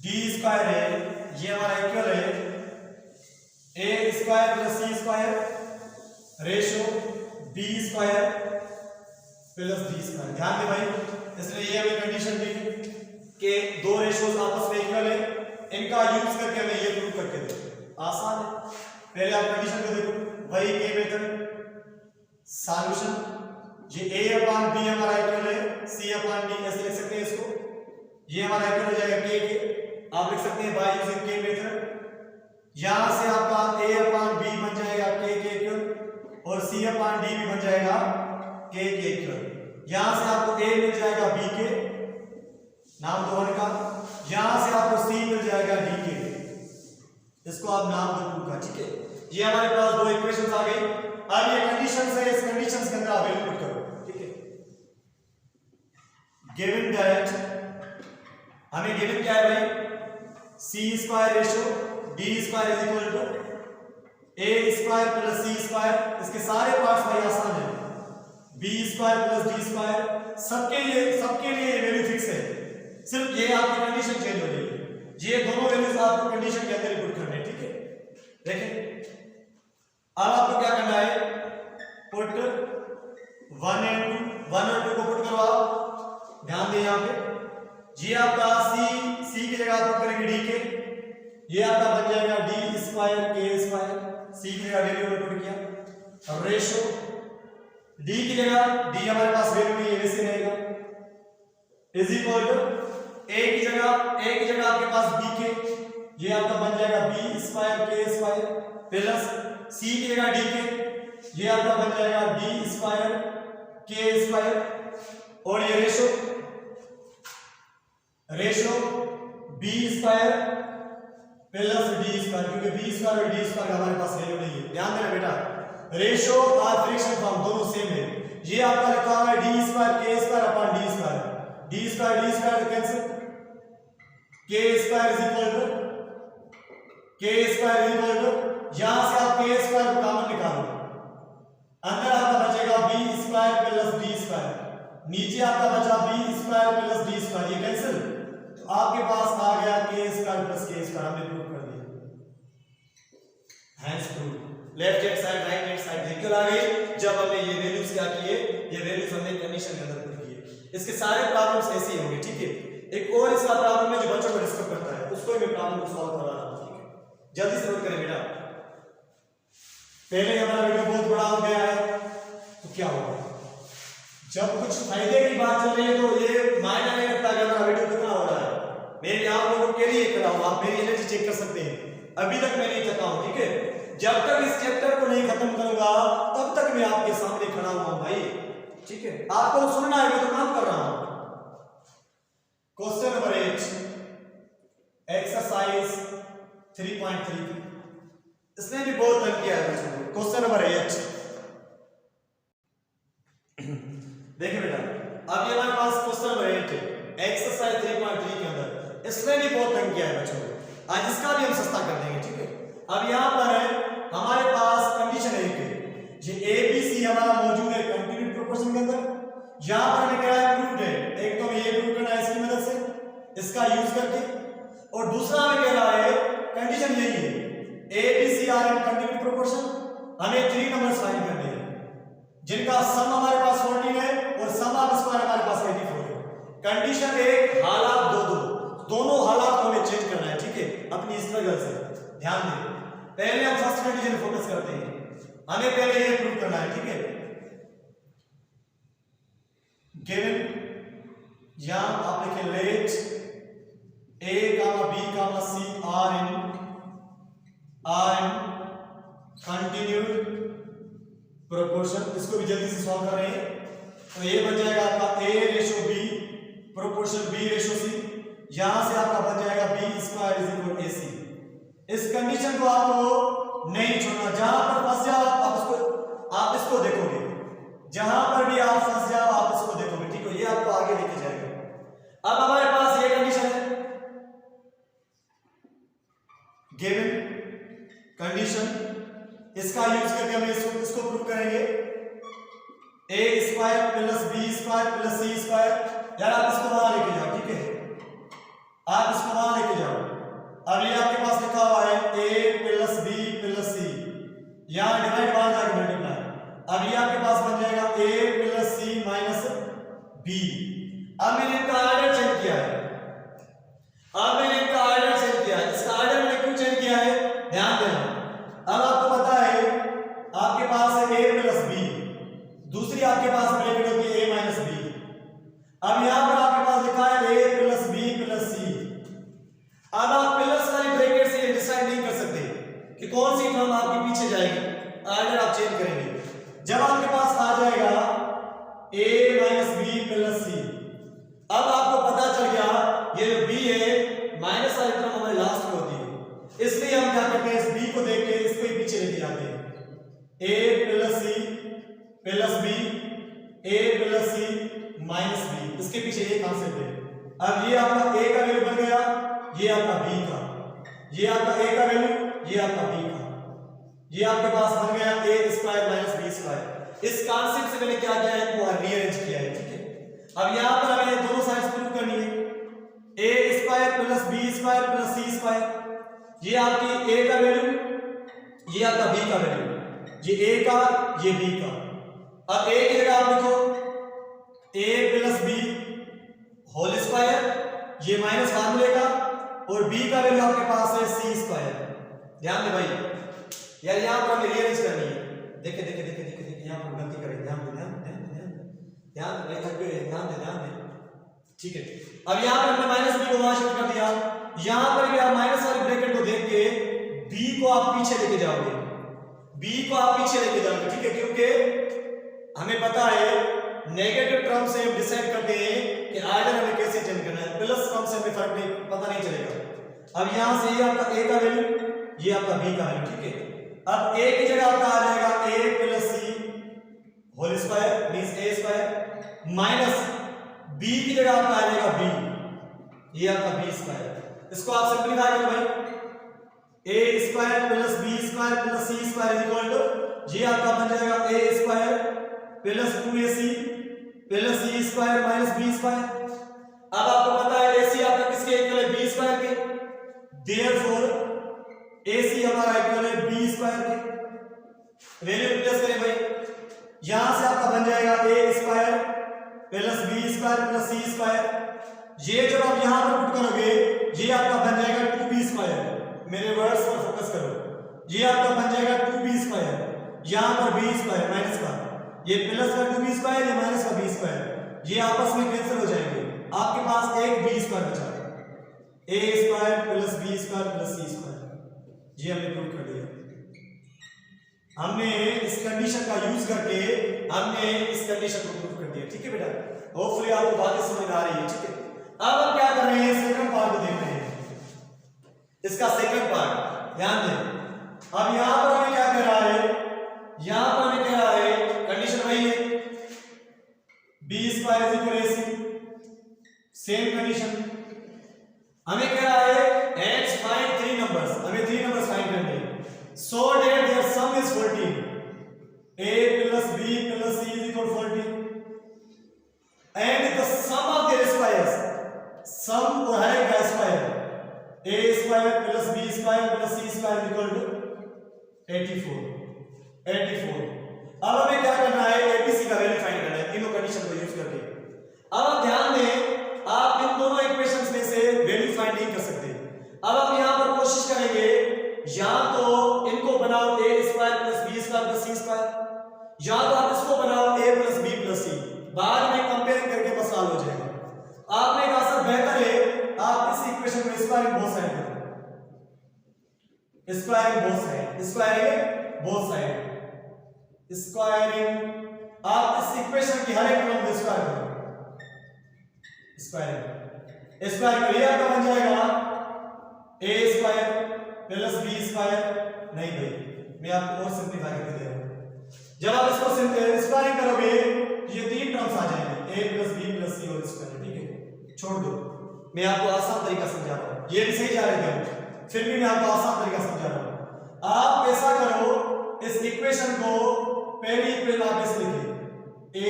d square है, ये हमारा इक्वल है a square plus c square ratio b square plus d square. ध्यान दे भाई, इसलिए ये हमें कंडीशन दी कि दो रेशियोज आपस में इक्वल है, इनका यूज करके हमें ये प्रूव करके दे, आसान है। पहले आप कंडीशन को देखो, वही के मेथड सॉल्यूशन, ये a अपॉन b हमारा इक्वल है c अपॉन d, ऐसे लिख सकते हैं इसको, ये हमारा इक्वल हो जाएगा k के, आप लिख सकते हैं बाय यूजिंग के मेथड। यहां से आपका a अपॉन b बन जाएगा k के इक्वल, और c अपॉन d भी बन जाएगा k के इक्वल। यहां से आपको a मिल जाएगा b के नाम दो का, यहां से आपको c मिल जाएगा d के, इसको आप नाम दो टू का, ठीक है। ये हमारे पास दो इक्वेशंस आ गई। अब ये कंडीशंस है, इस कंडीशंस के अंदर आप वैल्यू पुट करो, ठीक है। गिवन दैट, हमें गिवन क्या है भाई, c square ratio d square is equal to a square plus c square, इसके सारे पार्ट्स भाई आसान है, b square plus d square, सबके लिए वैल्यू फिक्स है, सिर्फ ये आपकी कंडीशन चेंज हो रही है, ये दोनों वैल्यूज आपको कंडीशन के अंदर पुट करने, ठीक है। देखें अब आपको क्या करना है, पुट 1 और 2 को पुट करो आप, ध्यान दें यहां पे, ये आपका c की जगह पुट करेंगे d के, ये आपका बन जाएगा d square k square, c की जगह वैल्यू में पुट किया, रेशो d की जगह d हमारे पास वैल्यू नहीं है, वैसे रहेगा, इज इक्वल टू a की जगह आपके पास b के, ये आपका बन जाएगा b square k square plus c की जगह d के, ये आपका बन जाएगा d स्क्वायर k स्क्वायर, और ये ratio b square plus d square, क्योंकि b स्क्वायर और d स्क्वायर हमारे पास वैल्यू नहीं है। ध्यान देना बेटा, रेशो और फ्रैक्शन फॉर्म दोनों सेम है। ये आपका लिखा हुआ है d square k square upon d square, d square cancel, k square is equal to यहां से आप k स्क्वायर को कॉमन निकालो, अंदर आपका बचेगा b square plus d square, नीचे आपका बचा b square plus d square, ये कैंसिल, तो आपके पास आ गया k square plus k square, हमने प्रूव कर दिया, hence prove. Left hand side right hand side equal आ गई जब हमने ये वैल्यूज क्या किए, ये वैल्यूज हमने कंडीशन के अंदर पुट किए। इसके सारे प्रॉब्लम्स ऐसे ही होंगे, ठीक है। एक और इसका प्रॉब्लम है जो बच्चों को डिस्टर्ब करता है, उसको भी प्रॉब्लम को सॉल्व करवा रहा हूं, ठीक है। जल्दी से नोट करें बेटा, पहले हमारा वीडियो बहुत बड़ा हो गया है, तो क्या होगा, जब कुछ फायदे की बात चल रही है तो ये मायने नहीं रखता कि हमारा वीडियो मैं आप लोगों के लिए खड़ा हूं, आप मेरी एनर्जी चेक कर सकते हैं। अभी तक मैं नहीं थका हूं, ठीक है। जब तक इस चैप्टर को नहीं खत्म करूंगा तब तक मैं आपके सामने खड़ा हुआ हूं भाई, ठीक है। आपको सुनना है, मैं तो काम कर रहा हूं। क्वेश्चन नंबर 8 एक्सरसाइज 3.3, इसने भी बहुत तंग किया है बच्चों को। क्वेश्चन नंबर 8 देखिए बेटा, अब ये हमारे पास क्वेश्चन नंबर 8 है एक्सरसाइज 3.3 के अंदर, इसने भी बहुत तंग किया है बच्चों को। आज इसका भी हम सस्ता कर देंगे, ठीक है। अब यहां पर है हमारे पास कंडीशन एक है, ये ए बी सी हमारा मौजूद है कंटिन्यूटी प्रोपोर्शन के अंदर। यहां पर हमें क्या है, प्रूव्ड है। एक तो ये प्रूव करना है इसकी मदद से, इसका यूज करके, और दूसरा हमें कह रहा है कंडीशन यही है a b c are in continuity proportion. हमें 3 नंबर्स फाइंड करने हैं जिनका सम हमारे पास 14 है और सम ऑफ स्क्वायर हमारे पास 84 है। कंडीशन एक, हालात दो, दोनों हालात को हमें चेंज करना है, ठीक है, अपनी स्ट्रगल से। ध्यान दें, पहले हम फर्स्ट कंडीशन फोकस करते हैं, हमें पहले ये प्रूव करना है, ठीक है। गिवन यहां आप लिखें let a comma b comma c are in continued proportion. इसको भी जल्दी से सॉल्व कर रहे हैं, तो ये बन जाएगा आपका a ratio b proportion b ratio c। यहां से आपका बन जाएगा b square is equal ac। इस कंडीशन को आपको नहीं छोड़ना, जहां पर फंस जाओ आप इसको देखोगे, जहां पर भी आप फंस जाओ आप इसको देखोगे, ठीक है। ये आपको आगे लेके जाएगा। अब हमारे पास ये कंडीशन है गिवन कंडीशन, इसका यूज करके हम इसको प्रूव करेंगे a square plus b square plus c square. यार आप इसको वहां लेके जाओ, ठीक है, आप इसको वहां लेके जाओ। अब ये आपके पास लिखा हुआ है ए प्लस बी प्लस सी, यहां डिवाइड बाहर जाकर मल्टीप्लाई। अब ये आपके पास बन जाएगा ए प्लस सी माइनस बी। अब मैंने इनका ऑर्डर चेंज किया है, इसका ऑर्डर मैंने क्यों चेंज किया है, ध्यान देना। अब आपको पता है आपके पास है a प्लस बी, दूसरी आपके पास ब्रैकेट होती है a माइनस बी। अब यहां पर आपके पास लिखा है a प्लस बी प्लस सी। अब आप प्लस वाली ब्रैकेट से ये डिसाइड नहीं कर सकते कि कौन सी टर्म आपके पीछे जाएगी, ऑर्डर आप चेंज करेंगे। जब आपके पास आ जाएगा a माइनस बी प्लस सी, अब आपको पता चल गया ये जो b है माइनस वाली टर्म हमारी लास्ट में होती है, इसलिए हम क्या करते हैं इस b को देख के इसको ही पीछे लेके जाते हैं। a plus c plus b, a plus c minus b, इसके पीछे ये कॉन्सेप्ट है। अब ये आपका a का वैल्यू बन गया, ये आपका b का, ये आपका a का वैल्यू, ये आपका b का, ये आपके पास बन गया a square minus b square. इस कॉन्सेप्ट से मैंने क्या किया है, इनको रीअरेंज किया है, ठीक है। अब यहां पर हमें दोनों साइड्स प्रूव करनी है, a square plus b square plus c square. ये आपकी a का वैल्यू, ये आपका b का वैल्यू, ये a का, ये b का। अब a की जगह आप लिखो a plus b whole square, ये माइनस फार्मूले का, और b का वैल्यू आपके पास है c स्क्वायर। ध्यान दे भाई, यार यहां पर हमें रीअरेंज करनी है। देखिए देखिए देखिए देखिए देखिए यहां पर गलती करें, ध्यान दे ध्यान दे, ठीक है। अब यहां पर हमने माइनस b को वहां शिफ्ट कर दिया, यहां पर भी आप माइनस वाली ब्रैकेट को देख के b को आप पीछे लेके जाओगे, ठीक है, क्योंकि हमें पता है नेगेटिव टर्म से हम डिसाइड करते हैं कि ऑर्डर हमें कैसे चेंज करना है, प्लस टर्म से हमें फर्क नहीं पता नहीं चलेगा। अब यहां से ये आपका a का वैल्यू, ये आपका b का वैल्यू, ठीक है। अब a की जगह आपका आ जाएगा a plus c whole square means a square, minus b की जगह आपका आ जाएगा b, ये आपका b स्क्वायर। इसको आप सिंपलीफाई करो भाई, a square plus b square plus c square is equal to, ये आपका बन जाएगा a square plus 2ac plus c square minus b square. अब आपको पता है ac आपका किसके इक्वल है, b स्क्वायर के, देयरफॉर ac हमारा इक्वल है b स्क्वायर के। वैल्यू रिप्लेस करें भाई, यहां से आपका बन जाएगा a square plus b square plus c square. ये जब आप यहां पर पुट करोगे ये आपका बन जाएगा 2b स्क्वायर। मेरे वर्ड्स पर फोकस करो, ये आपका बन जाएगा 2b स्क्वायर, यहां पर b स्क्वायर माइनस का, ये प्लस का 2b स्क्वायर, ये माइनस का b स्क्वायर, ये आपस में कैंसिल हो जाएंगे, आपके पास एक b स्क्वायर बचा। A square plus b square plus c square. ये हमने प्रूव कर दिया। हमने इस कंडीशन का यूज करके हमने इस कंडीशन को प्रूव कर दिया। ठीक है बेटा, होपफुली आपको बातें समझ में आ रही है। ठीक है, अब हम क्या कर रहे हैं, सेकंड पार्ट को देख रहे हैं। इसका सेकंड पार्ट ध्यान दें। अब यहां पर हमें क्या कह रहा है, यहां पर हमें कह रहा है कंडीशन वही है, b square is equal a c, same condition. हमें कह रहा है एच फाइंड थ्री नंबर्स, हमें थ्री नंबर्स फाइंड करने हैं। So that their sum is 14. A plus B plus C is equal to 14. And the sum of their squares, sum और हर एक का square, A square plus B square plus C square is equal to 84. 84. अब हमें क्या करना है, ABC का value find करना है तीनों कंडीशन को यूज करके। अब आप ध्यान दें, आप इन दोनों इक्वेशंस में से वैल्यू फाइंड नहीं कर सकते। अब हम यहां पर कोशिश करेंगे, या तो इनको बनाओ a square plus b square plus c square, या तो आप इसको बनाओ a plus b plus c, बाद में कंपेयरिंग करके बस सॉल्व हो जाएगा। आपने कहा सर बेहतर है आप इस इक्वेशन को स्क्वायरिंग बोथ साइड करो, squaring both side, squaring both side, squaring. आप इस इक्वेशन की हर एक टर्म को स्क्वायर करो, स्क्वायरिंग, स्क्वायर करिए आपका बन जाएगा a square plus b square. नहीं भाई, मैं आपको और सिंपलीफाई करके दे रहा हूं। जब आप इसको स्क्वायरिंग करोगे तो ये तीन टर्म्स आ जाएंगे, a प्लस बी प्लस सी और स्क्वायर। ठीक है, छोड़ दो, मैं आपको आसान तरीका समझा रहा हूं। ये भी सही जा रहे थे, फिर भी मैं आपको आसान तरीका समझा रहा हूं। आप ऐसा करो, इस इक्वेशन को पहली इक्वेशन आप ऐसे लिखिए, a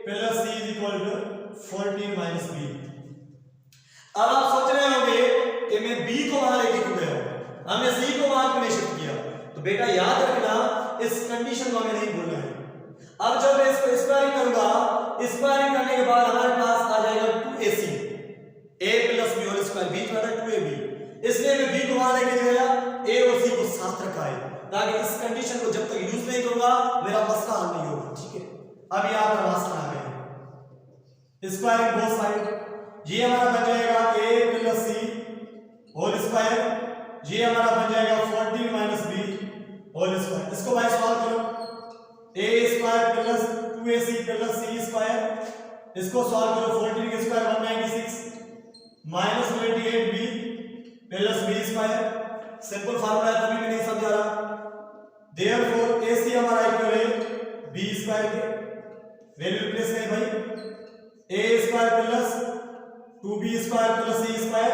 plus c is equal to 14 minus b. अब आप सोच रहे होंगे कि मैं b को वहां लेके क्यों गया, हमने c को वहां क्यों नहीं शिफ्ट किया। तो बेटा याद रखना, इस कंडीशन को हमें नहीं भूलना है। अब जब मैं इसको स्क्वायरिंग करूंगा, स्क्वायरिंग करने के बाद हमारे पास आ जाएगा 2ac, a plus b whole square, b तो 2ab, इसलिए मैं b को वहां लेके गया, a और c को साथ रखा है, ताकि इस कंडीशन को जब तक यूज नहीं करूंगा मेरा मसला हल नहीं होगा। ठीक है, अब यहां पर आसान आ गया, स्क्वायरिंग बोथ साइड। ये हमारा बन जाएगा a plus c whole square, ये हमारा बन जाएगा 14 माइनस बी होल स्क्वायर। इसको बाय सॉल्व करो, a square plus 2ac plus c square, इसको सॉल्व करो, 14 के square 196 minus 28b plus b square. Simple formula है, तभी भी नहीं समझा रहा। देयरफॉर ac हमारा इक्वल है b स्क्वायर के, वैल्यू रिप्लेस करें भाई, a square plus 2b square plus c square,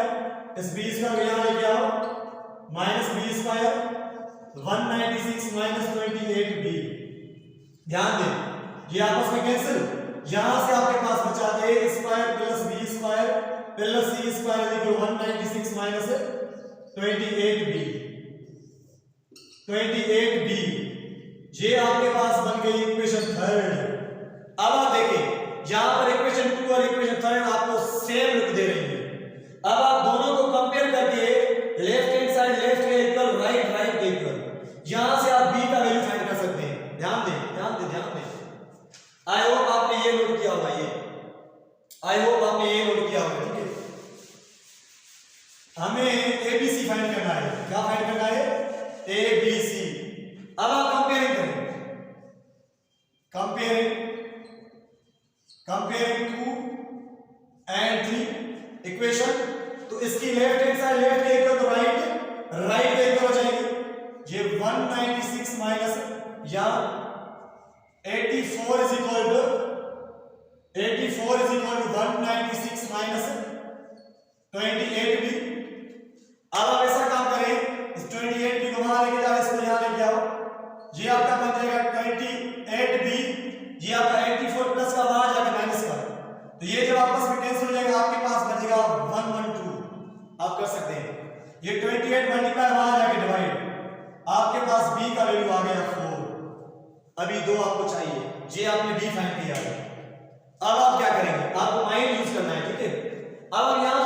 इस b स्क्वायर को यहां लेके आओ, minus B square 196 minus 28b। ध्यान दें, ये आपस में कैंसिल, यहां से आपके पास बचा a square plus b square plus c square equal 196 minus 28b। 28b ये आपके पास बन गई इक्वेशन थर्ड। अब आप देखें, यहां पर इक्वेशन 2 और इक्वेशन थर्ड आपको सेम लिख दे रही है। अब आप दोनों को कंपेयर करके लेफ्ट हैंड साइड लेफ्ट के इक्वल, राइट राइट के इक्वल, यहां से आप b का वैल्यू फाइंड कर सकते हैं। ध्यान दें, ध्यान दें, ध्यान दें। आई होप आपने ये नोट किया होगा, ये आई होप आपने ये नोट किया होगा। ठीक है, हमें abc फाइंड करना है। क्या फाइंड करना है, abc। अब आप कंपेयरिंग करें, कंपेयरिंग 2 एंड 3 इक्वेशन, तो इसकी लेफ्ट हैंड साइड लेफ्ट के इक्वल, तो राइट के इक्वल हो जाएगी। ये 196 माइनस या 84 is equal to 196 minus 28b। अब आप ऐसा काम करें, इस 28b को वहां लेके जाओ, इसको यहां लेके आओ, ये आपका बन जाएगा 28b, ये आपका 84 प्लस का वहां जाके माइनस का, तो ये जब आपस में कैंसिल हो जाएगा आपके पास बचेगा 112। आप कर सकते हैं, ये 28 मल्टीप्लाई वहां जाके डिवाइड, आपके पास b का वैल्यू आ गया 4। अभी 2 आपको चाहिए, ये आपने b फाइंड किया है। अब आप क्या करेंगे, आपको माइंड यूज करना है। ठीक है, अब हम यहां